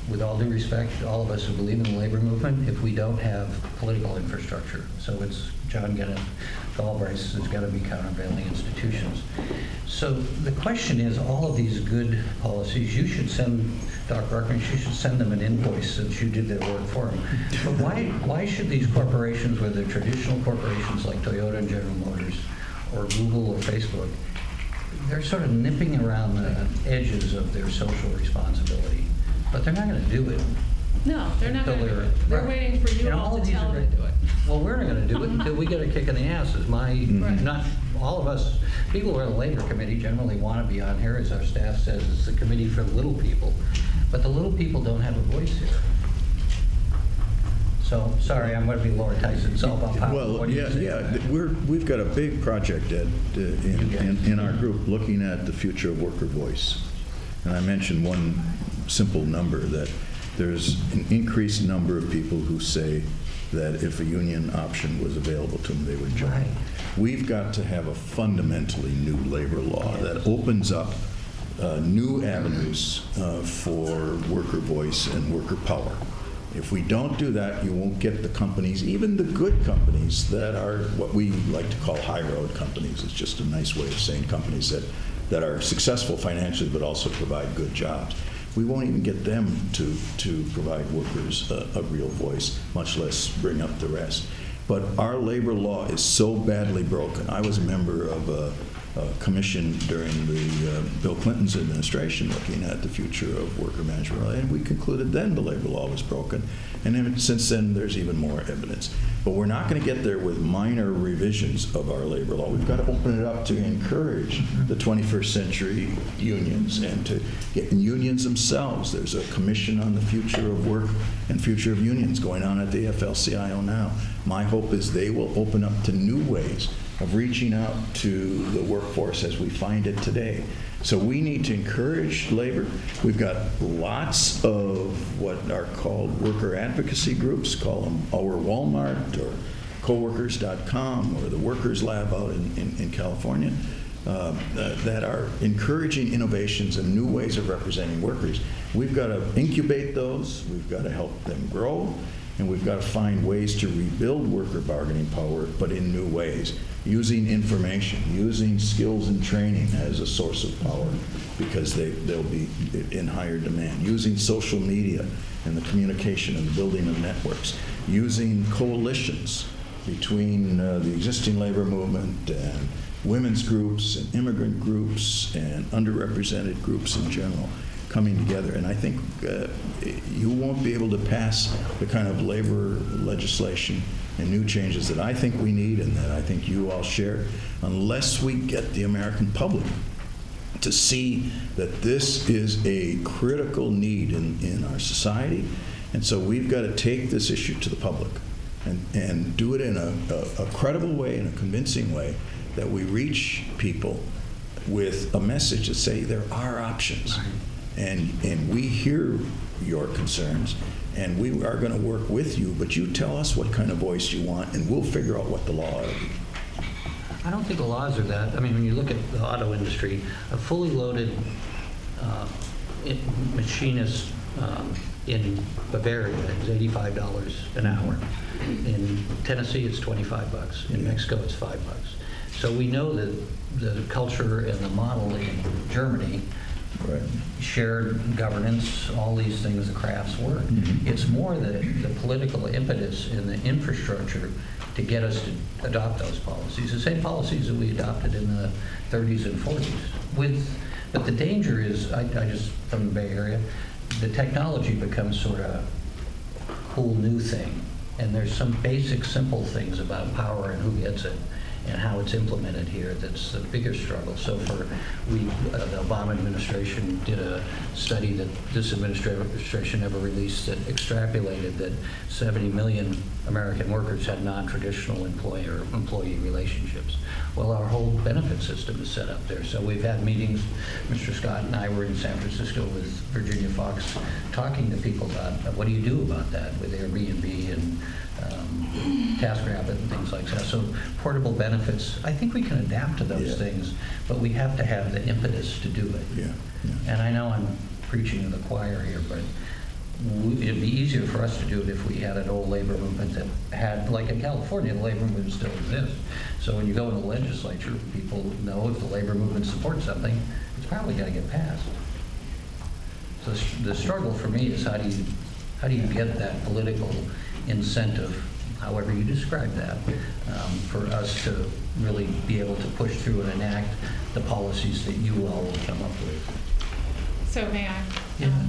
[SPEAKER 6] with all due respect, all of us who believe in the labor movement, if we don't have political infrastructure. So it's John Galbraith's, there's got to be countervailing institutions. So the question is, all of these good policies, you should send, Dr. Arkman, you should send them an invoice since you did their work for them. But why should these corporations, whether traditional corporations like Toyota and General Motors, or Google or Facebook, they're sort of nipping around the edges of their social responsibility, but they're not going to do it.
[SPEAKER 4] No, they're not going to do it. They're
[SPEAKER 6] Right.
[SPEAKER 4] waiting for you all to tell them to do it.
[SPEAKER 6] Well, we're not going to do it until we get a kick in the ass. Not all of us, people who are in the Labor Committee generally want to be on here, as our staff says, it's the committee for the little people. But the little people don't have a voice here. So, sorry, I'm going to be Laura Tyson. It's all about power.
[SPEAKER 3] Well,
[SPEAKER 6] What do you say?
[SPEAKER 3] we've got a big project, Ed, in our group looking at the future of worker voice. And I mentioned one simple number, that there's an increased number of people who say that if a union option was available to them, they would join.
[SPEAKER 6] Right.
[SPEAKER 3] We've got to have a fundamentally new labor law that opens up new avenues for worker voice and worker power. If we don't do that, you won't get the companies, even the good companies that are what we like to call high road companies. It's just a nice way of saying companies that are successful financially but also provide good jobs. We won't even get them to provide workers a real voice, much less bring up the rest. But our labor law is so badly broken. I was a member of a commission during the Bill Clinton's administration looking at the future of worker management, and we concluded then the labor law was broken. And then, since then, there's even more evidence. But we're not going to get there with minor revisions of our labor law. We've got to open it up to encourage the 21st century unions and to get unions themselves. There's a commission on the future of work and future of unions going on at the AFL-CIO now. My hope is they will open up to new ways of reaching out to the workforce as we find it today. So we need to encourage labor. We've got lots of what are called worker advocacy groups, call them Our Walmart or coworkers.com or the Workers Lab out in California, that are encouraging innovations and new ways of representing workers. We've got to incubate those, we've got to help them grow, and we've got to find ways to rebuild worker bargaining power, but in new ways, using information, using skills and training as a source of power, because they'll be in higher demand, using social media and the communication and the building of networks, using coalitions between the existing labor movement and women's groups and immigrant groups and underrepresented groups in general, coming together. And I think you won't be able to pass the kind of labor legislation and new changes that I think we need and that I think you all share unless we get the American public to see that this is a critical need in our society. And so we've got to take this issue to the public and do it in a credible way, in a convincing way, that we reach people with a message that say there are options. And we hear your concerns, and we are going to work with you, but you tell us what kind of voice you want, and we'll figure out what the law ought to be.
[SPEAKER 6] I don't think the laws are that. I mean, when you look at the auto industry, a fully loaded machinist in Bavaria is $85 an hour. In Tennessee, it's $25. In Mexico, it's $5. So we know that the culture and the model in Germany,
[SPEAKER 3] Right.
[SPEAKER 6] shared governance, all these things, the crafts work.
[SPEAKER 3] Mm-hmm.
[SPEAKER 6] It's more the political impetus and the infrastructure to get us to adopt those policies, the same policies that we adopted in the 30s and 40s. But the danger is, I just, from the Bay Area, the technology becomes sort of a cool new thing. And there's some basic, simple things about power and who gets it and how it's implemented here that's the bigger struggle. So the Obama administration did a study that this administration never released that extrapolated that 70 million American workers had non-traditional employee relationships. Well, our whole benefit system is set up there. So we've had meetings, Mr. Scott and I were in San Francisco with Virginia Fox talking to people about what do you do about that with Airbnb and TaskRabbit and things like that. So portable benefits, I think we can adapt to those things, but we have to have the impetus to do it.
[SPEAKER 3] Yeah.
[SPEAKER 6] And I know I'm preaching to the choir here, but it'd be easier for us to do it if we had an old labor movement that had, like in California, the labor movement still exists. So when you go in the legislature, people know if the labor movement supports something, it's probably got to get passed. So the struggle for me is how do you get that political incentive, however you describe that, for us to really be able to push through and enact the policies that you all will come up with.
[SPEAKER 4] So may I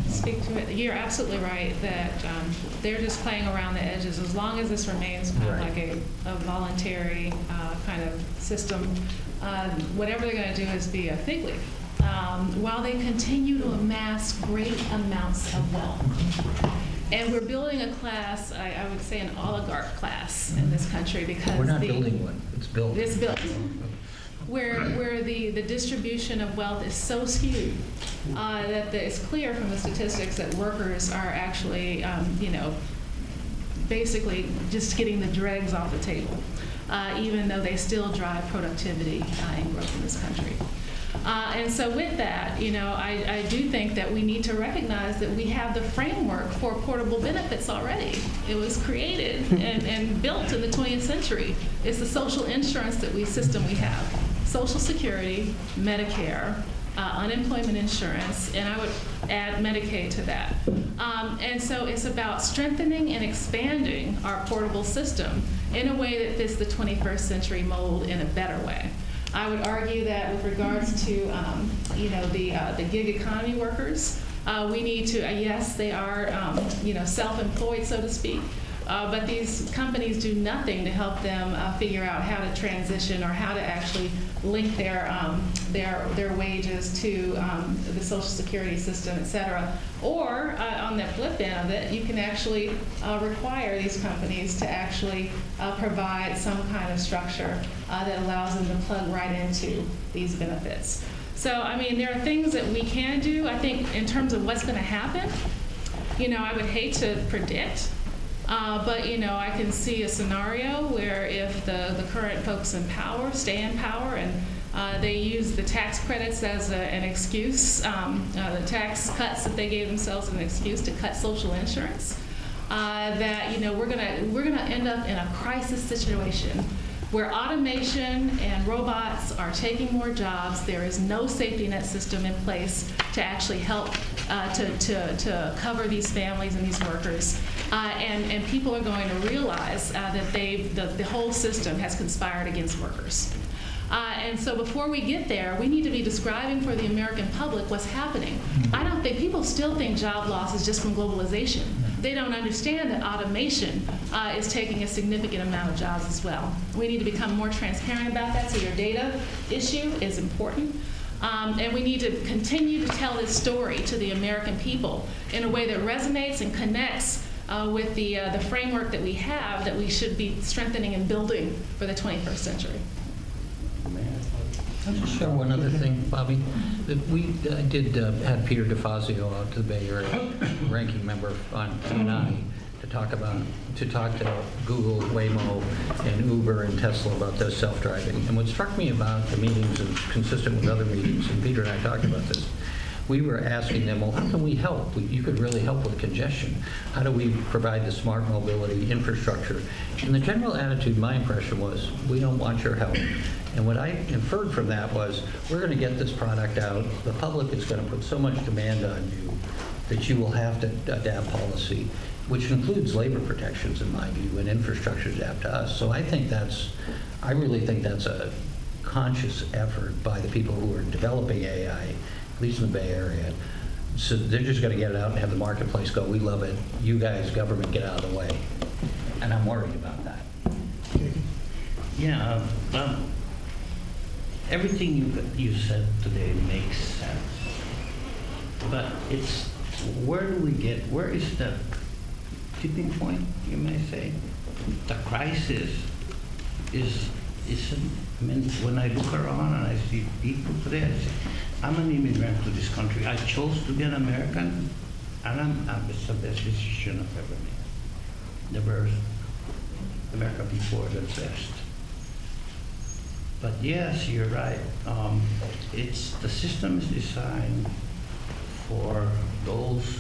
[SPEAKER 4] speak to it? You're absolutely right that they're just playing around the edges. As long as this remains kind of like a voluntary kind of system, whatever they're going to do is be a fig leaf. While they continue to amass great amounts of wealth. And we're building a class, I would say an oligarch class in this country because
[SPEAKER 6] we're not building one, it's built.
[SPEAKER 4] It's built. Where the distribution of wealth is so skewed that it's clear from the statistics that workers are actually, basically just getting the dregs off the table, even though they still drive productivity and growth in this country. And so with that, I do think that we need to recognize that we have the framework for portable benefits already. It was created and built in the 20th century. It's the social insurance system we have. Social Security, Medicare, unemployment insurance, and I would add Medicaid to that. And so it's about strengthening and expanding our portable system in a way that fits the 21st century mold in a better way. I would argue that with regards to, the gig economy workers, we need to, yes, they are, self-employed, so to speak, but these companies do nothing to help them figure out how to transition or how to actually link their wages to the Social Security system, et cetera. Or on the flip end of it, you can actually require these companies to actually provide some kind of structure that allows them to plug right into these benefits. So, I mean, there are things that we can do. I think in terms of what's going to happen, I would hate to predict, but, I can see a scenario where if the current folks in power stay in power and they use the tax credits as an excuse, the tax cuts that they gave themselves as an excuse to cut social insurance, that, we're gonna end up in a crisis situation where automation and robots are taking more jobs. There is no safety net system in place to actually help to cover these families and these workers. And people are going to realize that the whole system has conspired against workers. And so before we get there, we need to be describing for the American public what's happening. I don't think people still think job loss is just from globalization. They don't understand that automation is taking a significant amount of jobs as well. We need to become more transparent about that, so your data issue is important. And we need to continue to tell this story to the American people in a way that resonates and connects with the framework that we have that we should be strengthening and building for the 21st century.
[SPEAKER 6] I'll just share one other thing, Bobby. That we had Peter DeFazio out to the Bay Area, ranking member on T&I, to talk to Google, Waymo, and Uber and Tesla about their self-driving. And what struck me about the meetings, and consistent with other meetings, and Peter and I talked about this, we were asking them, well, how can we help? You could really help with congestion. How do we provide the smart mobility infrastructure? And the general attitude, my impression was, we don't want your help. And what I inferred from that was, we're going to get this product out. The public is going to put so much demand on you that you will have to adapt policy, which includes labor protections, in my view, and infrastructure adapt to us. So I really think that's a conscious effort by the people who are developing AI, at least in the Bay Area. So they're just going to get it out and have the marketplace go, we love it. You guys, government, get out of the way. And I'm worried about that.
[SPEAKER 8] Yeah, everything you said today makes sense. But it's, where is the tipping point, you may say? The crisis isn't, I mean, when I look around and I see people today, I say, I'm an immigrant to this country. I chose to be an American, and it's the best decision I've ever made. Never America before the best. But yes, you're right. The system is designed for those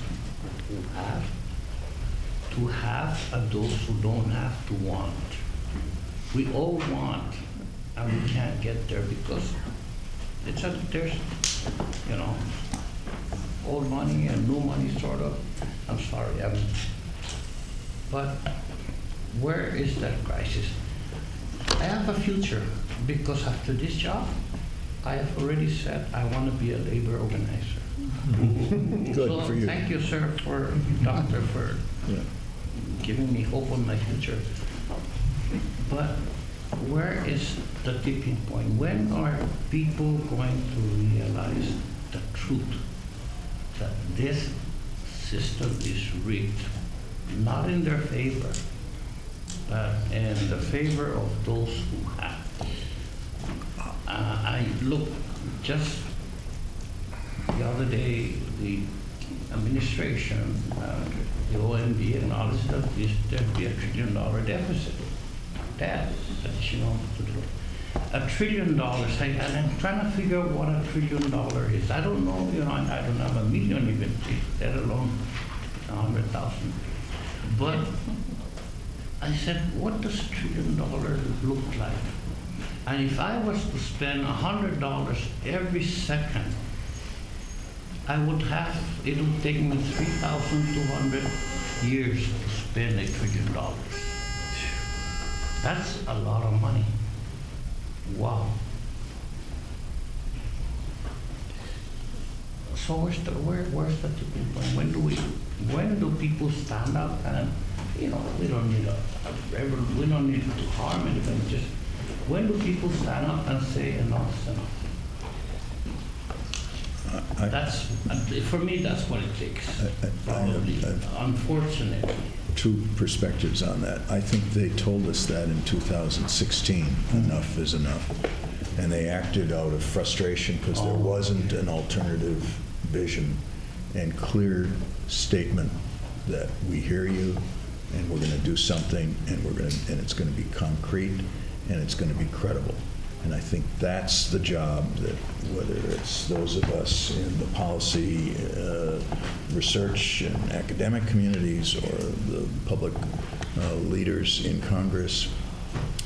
[SPEAKER 8] who have and those who don't have to want. We all want, and we can't get there because there's old money and new money, sort of. I'm sorry, but where is that crisis? I have a future because after this job, I have already said I want to be a labor organizer.
[SPEAKER 3] Good
[SPEAKER 8] So
[SPEAKER 3] for you.
[SPEAKER 8] thank you, sir, doctor, for giving me hope on my future. But where is the tipping point? When are people going to realize the truth that this system is rigged, not in their favor, but in the favor of those who have? I look, just the other day, the administration, the OMB and all this stuff, there'd be $1 trillion deficit. That's additional to do. $1 trillion, and I'm trying to figure out what $1 trillion is. I don't know, I don't have a million even, let alone 100,000. But I said, what does $1 trillion look like? And if I was to spend $100 every second, it would take me 3,200 years to spend $1 trillion. That's a lot of money. Wow. So where's the tipping point? When do people stand up and we don't need we don't need to harm anybody. Just when do people stand up and say enough's enough? That's, for me, that's what it takes, probably, unfortunately.
[SPEAKER 3] Two perspectives on that. I think they told us that in 2016, enough is enough. And they acted out of frustration because there wasn't an alternative vision and clear statement that we hear you and we're going to do something and it's going to be concrete and it's going to be credible. And I think that's the job that, whether it's those of us in the policy, research and academic communities or the public leaders in Congress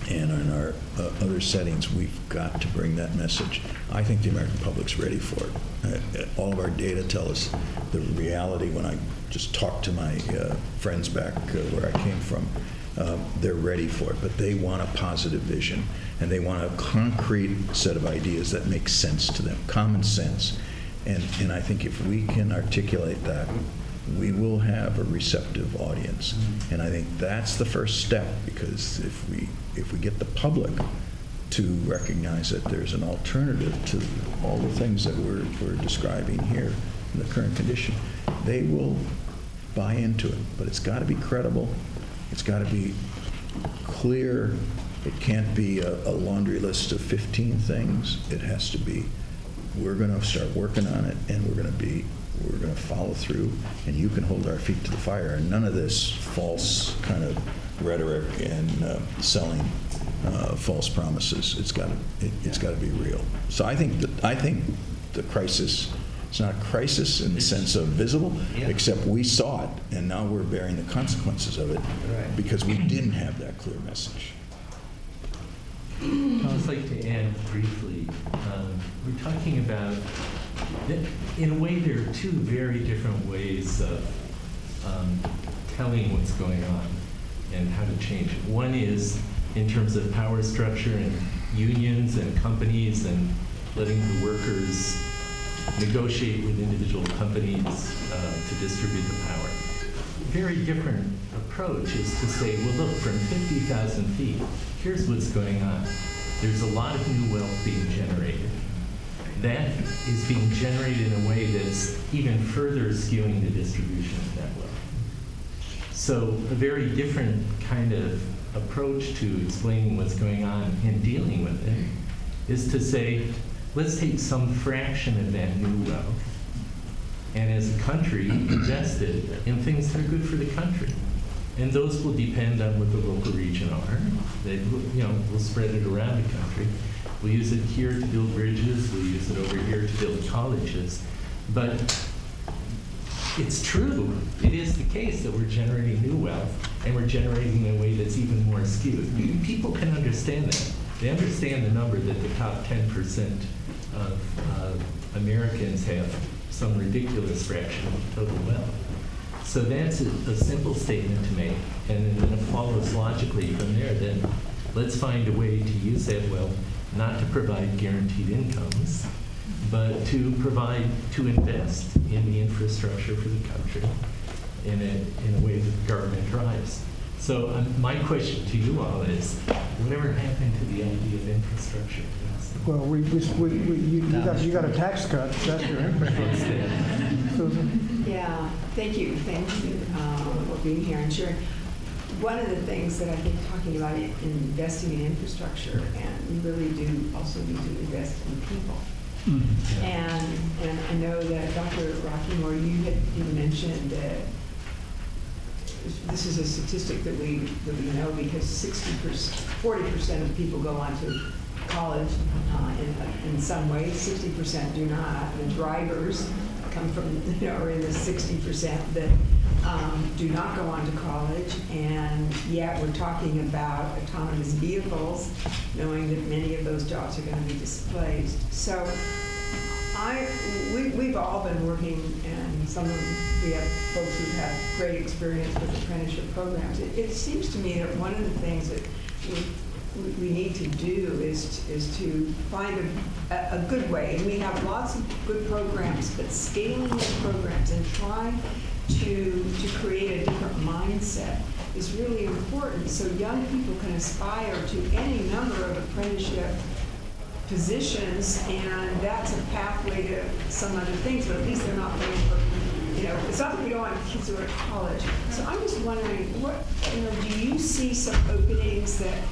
[SPEAKER 3] and in our other settings, we've got to bring that message. I think the American public's ready for it. All of our data tell us the reality. When I just talked to my friends back where I came from, they're ready for it, but they want a positive vision, and they want a concrete set of ideas that make sense to them, common sense. And I think if we can articulate that, we will have a receptive audience. And I think that's the first step, because if we get the public to recognize that there's an alternative to all the things that we're describing here in the current condition, they will buy into it. But it's got to be credible. It's got to be clear. It can't be a laundry list of 15 things. It has to be, we're going to start working on it, and we're going to follow through, and you can hold our feet to the fire. And none of this false kind of rhetoric and selling false promises. It's got to be real. So I think the crisis. It's not a crisis in the sense of visible, except we saw it, and now we're bearing the consequences of it because we didn't have that clear message.
[SPEAKER 5] I'd just like to add briefly, we're talking about, in a way, there are two very different ways of telling what's going on and how to change it. One is in terms of power structure and unions and companies and letting the workers negotiate with individual companies to distribute the power. Very different approach is to say, well, look, from 50,000 feet, here's what's going on. There's a lot of new wealth being generated. That is being generated in a way that's even further skewing the distribution of that wealth. So a very different kind of approach to explaining what's going on and dealing with it is to say, let's take some fraction of that new wealth and as a country invest it in things that are good for the country. And those will depend on what the local region are. We'll spread it around the country. We'll use it here to build bridges. We'll use it over here to build colleges. But it's true. It is the case that we're generating new wealth, and we're generating in a way that's even more skewed. People can understand that. They understand the number that the top 10% of Americans have some ridiculous fraction of total wealth. So that's a simple statement to make, and then it follows logically from there. Then let's find a way to use that wealth not to provide guaranteed incomes, but to invest in the infrastructure for the country in a way that the government drives. So my question to you all is, whatever happened to the idea of infrastructure?
[SPEAKER 1] Well, you got a tax cut. That's your infrastructure. Susan?
[SPEAKER 9] Yeah, thank you for being here and sharing. One of the things that I think talking about investing in infrastructure, and we really do also need to invest in people. Mm-hmm. And I know that Dr. Rockymore, you had mentioned that this is a statistic that we know because 40% of people go on to college in some way, 60% do not. The drivers come from, are in the 60% that do not go on to college, and yet we're talking about autonomous vehicles, knowing that many of those jobs are going to be displaced. So we've all been working, and we have folks who've had great experience with apprenticeship programs. It seems to me that one of the things that we need to do is to find a good way, and we have lots of good programs, but scaling those programs and trying to create a different mindset is really important, so young people can aspire to any number of apprenticeship positions, and that's a pathway to some other things, but at least they're not paying for, it's not that we don't want kids to go to college. So I'm just wondering, do you see some openings that,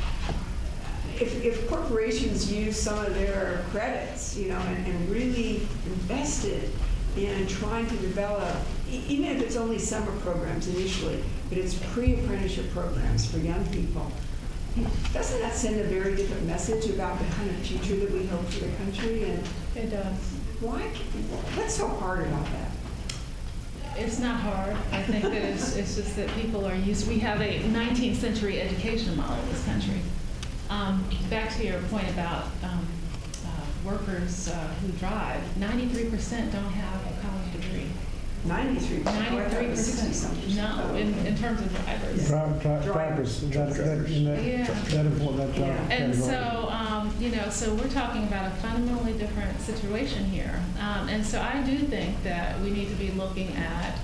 [SPEAKER 9] if corporations use some of their credits, and really invested in trying to develop, even if it's only summer programs initially, but it's pre-apprenticeship programs for young people, doesn't that send a very different message about the kind of future that we hope for the country? And
[SPEAKER 4] It does.
[SPEAKER 9] what's so hard about that?
[SPEAKER 4] It's not hard. I think that it's just that people are used. We have a 19th century education model in this country. Back to your point about workers who drive, 93% don't have a college degree.
[SPEAKER 9] 93%.
[SPEAKER 4] 93%. No, in terms of drivers.
[SPEAKER 1] Drivers, that important, that job
[SPEAKER 4] And
[SPEAKER 1] category.
[SPEAKER 4] so, so we're talking about a fundamentally different situation here. And so I do think that we need to be looking at,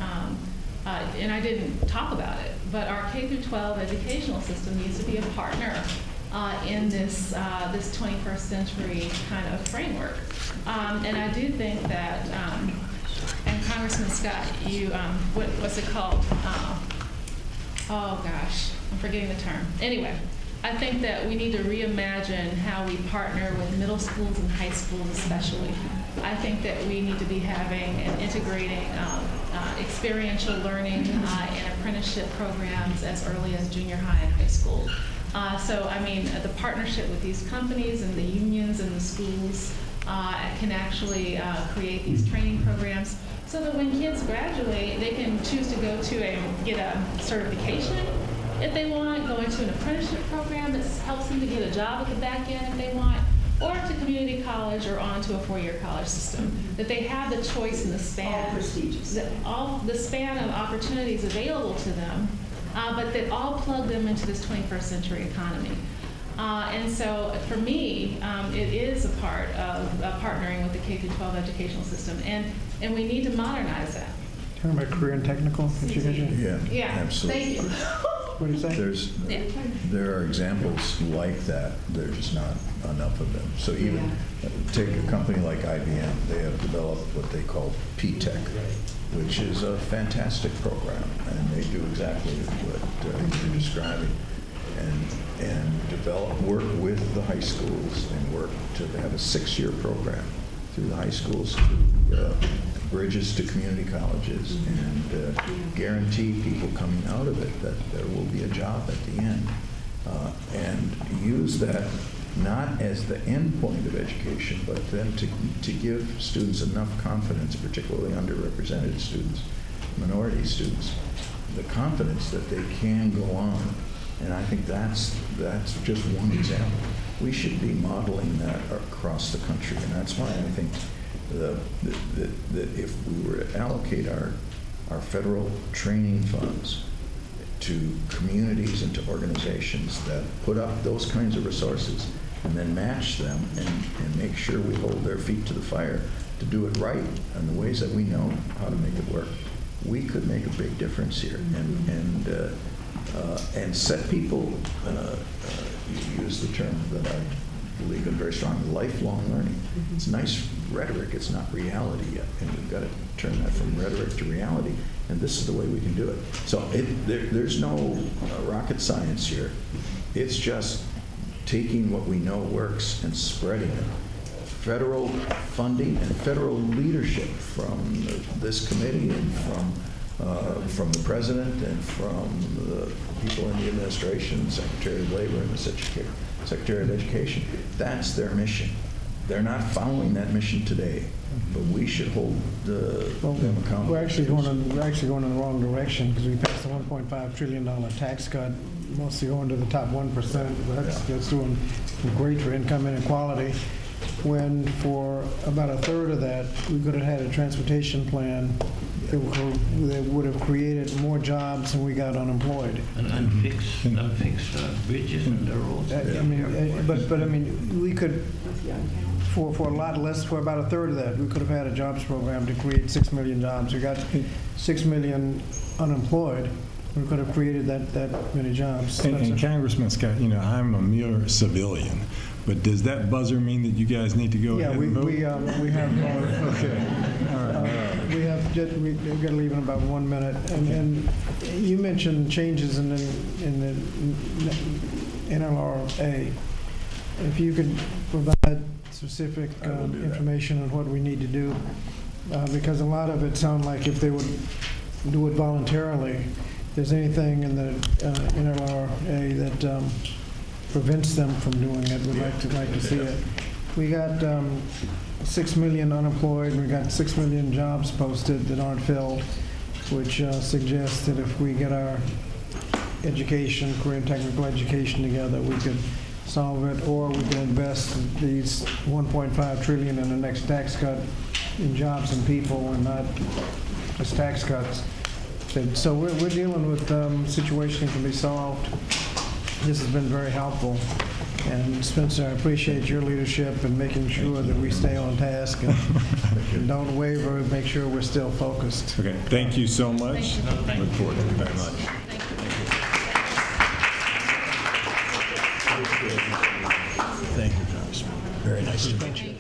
[SPEAKER 4] and I didn't talk about it, but our K through 12 educational system needs to be a partner in this 21st century kind of framework. And I do think that, and Congressman Scott, you, what's it called? Oh gosh, I'm forgetting the term. Anyway, I think that we need to reimagine how we partner with middle schools and high schools especially. I think that we need to be having and integrating experiential learning and apprenticeship programs as early as junior high and high school. So, I mean, the partnership with these companies and the unions and the schools can actually create these training programs so that when kids graduate, they can choose to go to get a certification if they want, go into an apprenticeship program that helps them to get a job at the back end if they want, or to community college or on to a four-year college system. That they have the choice and the span.
[SPEAKER 9] All prestigious.
[SPEAKER 4] The span of opportunities available to them, but that all plug them into this 21st century economy. And so for me, it is a part of partnering with the K-12 educational system, and we need to modernize that.
[SPEAKER 1] Talking about career and technical education?
[SPEAKER 3] Yeah, absolutely.
[SPEAKER 4] Thank you.
[SPEAKER 1] What do you say?
[SPEAKER 3] There are examples like that. There's not enough of them. So even take a company like IBM. They have developed what they call P-Tech, which is a fantastic program, and they do exactly what you're describing, and work with the high schools and work to have a 6-year program through the high schools to bridges to community colleges, and guarantee people coming out of it that there will be a job at the end, and use that not as the end point of education, but then to give students enough confidence, particularly underrepresented students, minority students, the confidence that they can go on. And I think that's just one example. We should be modeling that across the country, and that's why I think that if we were to allocate our federal training funds to communities and to organizations that put up those kinds of resources and then match them and make sure we hold their feet to the fire to do it right in the ways that we know how to make it work, we could make a big difference here and set people, you use the term that I believe in very strongly, lifelong learning. It's nice rhetoric, it's not reality yet, and we've got to turn that from rhetoric to reality, and this is the way we can do it. So there's no rocket science here. It's just taking what we know works and spreading it. Federal funding and federal leadership from this committee and from the president and from the people in the administration, Secretary of Labor and the Secretary of Education. That's their mission. They're not following that mission today, but we should hold them accountable.
[SPEAKER 1] We're actually going in the wrong direction because we passed a $1.5 trillion tax cut, mostly going to the top 1%. That's doing great for income inequality. When for about a third of that, we could have had a transportation plan that would have created more jobs and we got unemployed.
[SPEAKER 8] And unfixed bridges and the roads.
[SPEAKER 1] I mean, we could, for a lot less, for about a third of that, we could have had a jobs program to create 6 million jobs. We got 6 million unemployed, we could have created that many jobs.
[SPEAKER 2] And Congressman Scott, you know, I'm a mere civilian, but does that buzzer mean that you guys need to go
[SPEAKER 1] Yeah,
[SPEAKER 2] ahead
[SPEAKER 1] we
[SPEAKER 2] and vote?
[SPEAKER 1] we have,
[SPEAKER 2] Okay, all right.
[SPEAKER 1] we have, we've got to leave in about 1 minute. And you mentioned changes in the NLRA. If you could provide specific
[SPEAKER 3] I will do that.
[SPEAKER 1] information on what we need to do, because a lot of it sounds like if they would do it voluntarily, if there's anything in the NLRA that prevents them from doing it, we'd like to see it. We got 6 million unemployed, we got 6 million jobs posted that aren't filled, which suggests that if we get our education, career and technical education together, we could solve it, or we can invest these 1.5 trillion in the next tax cut in jobs and people and not just tax cuts. So we're dealing with situations that can be solved. This has been very helpful. And Spencer, I appreciate your leadership in making sure that we stay on task and don't waver, and make sure we're still focused.
[SPEAKER 2] Okay, thank you so much.
[SPEAKER 4] Thank you.
[SPEAKER 3] Look forward to it very much.
[SPEAKER 4] Thank you.
[SPEAKER 3] Thank you, Congressman. Very nice to meet you.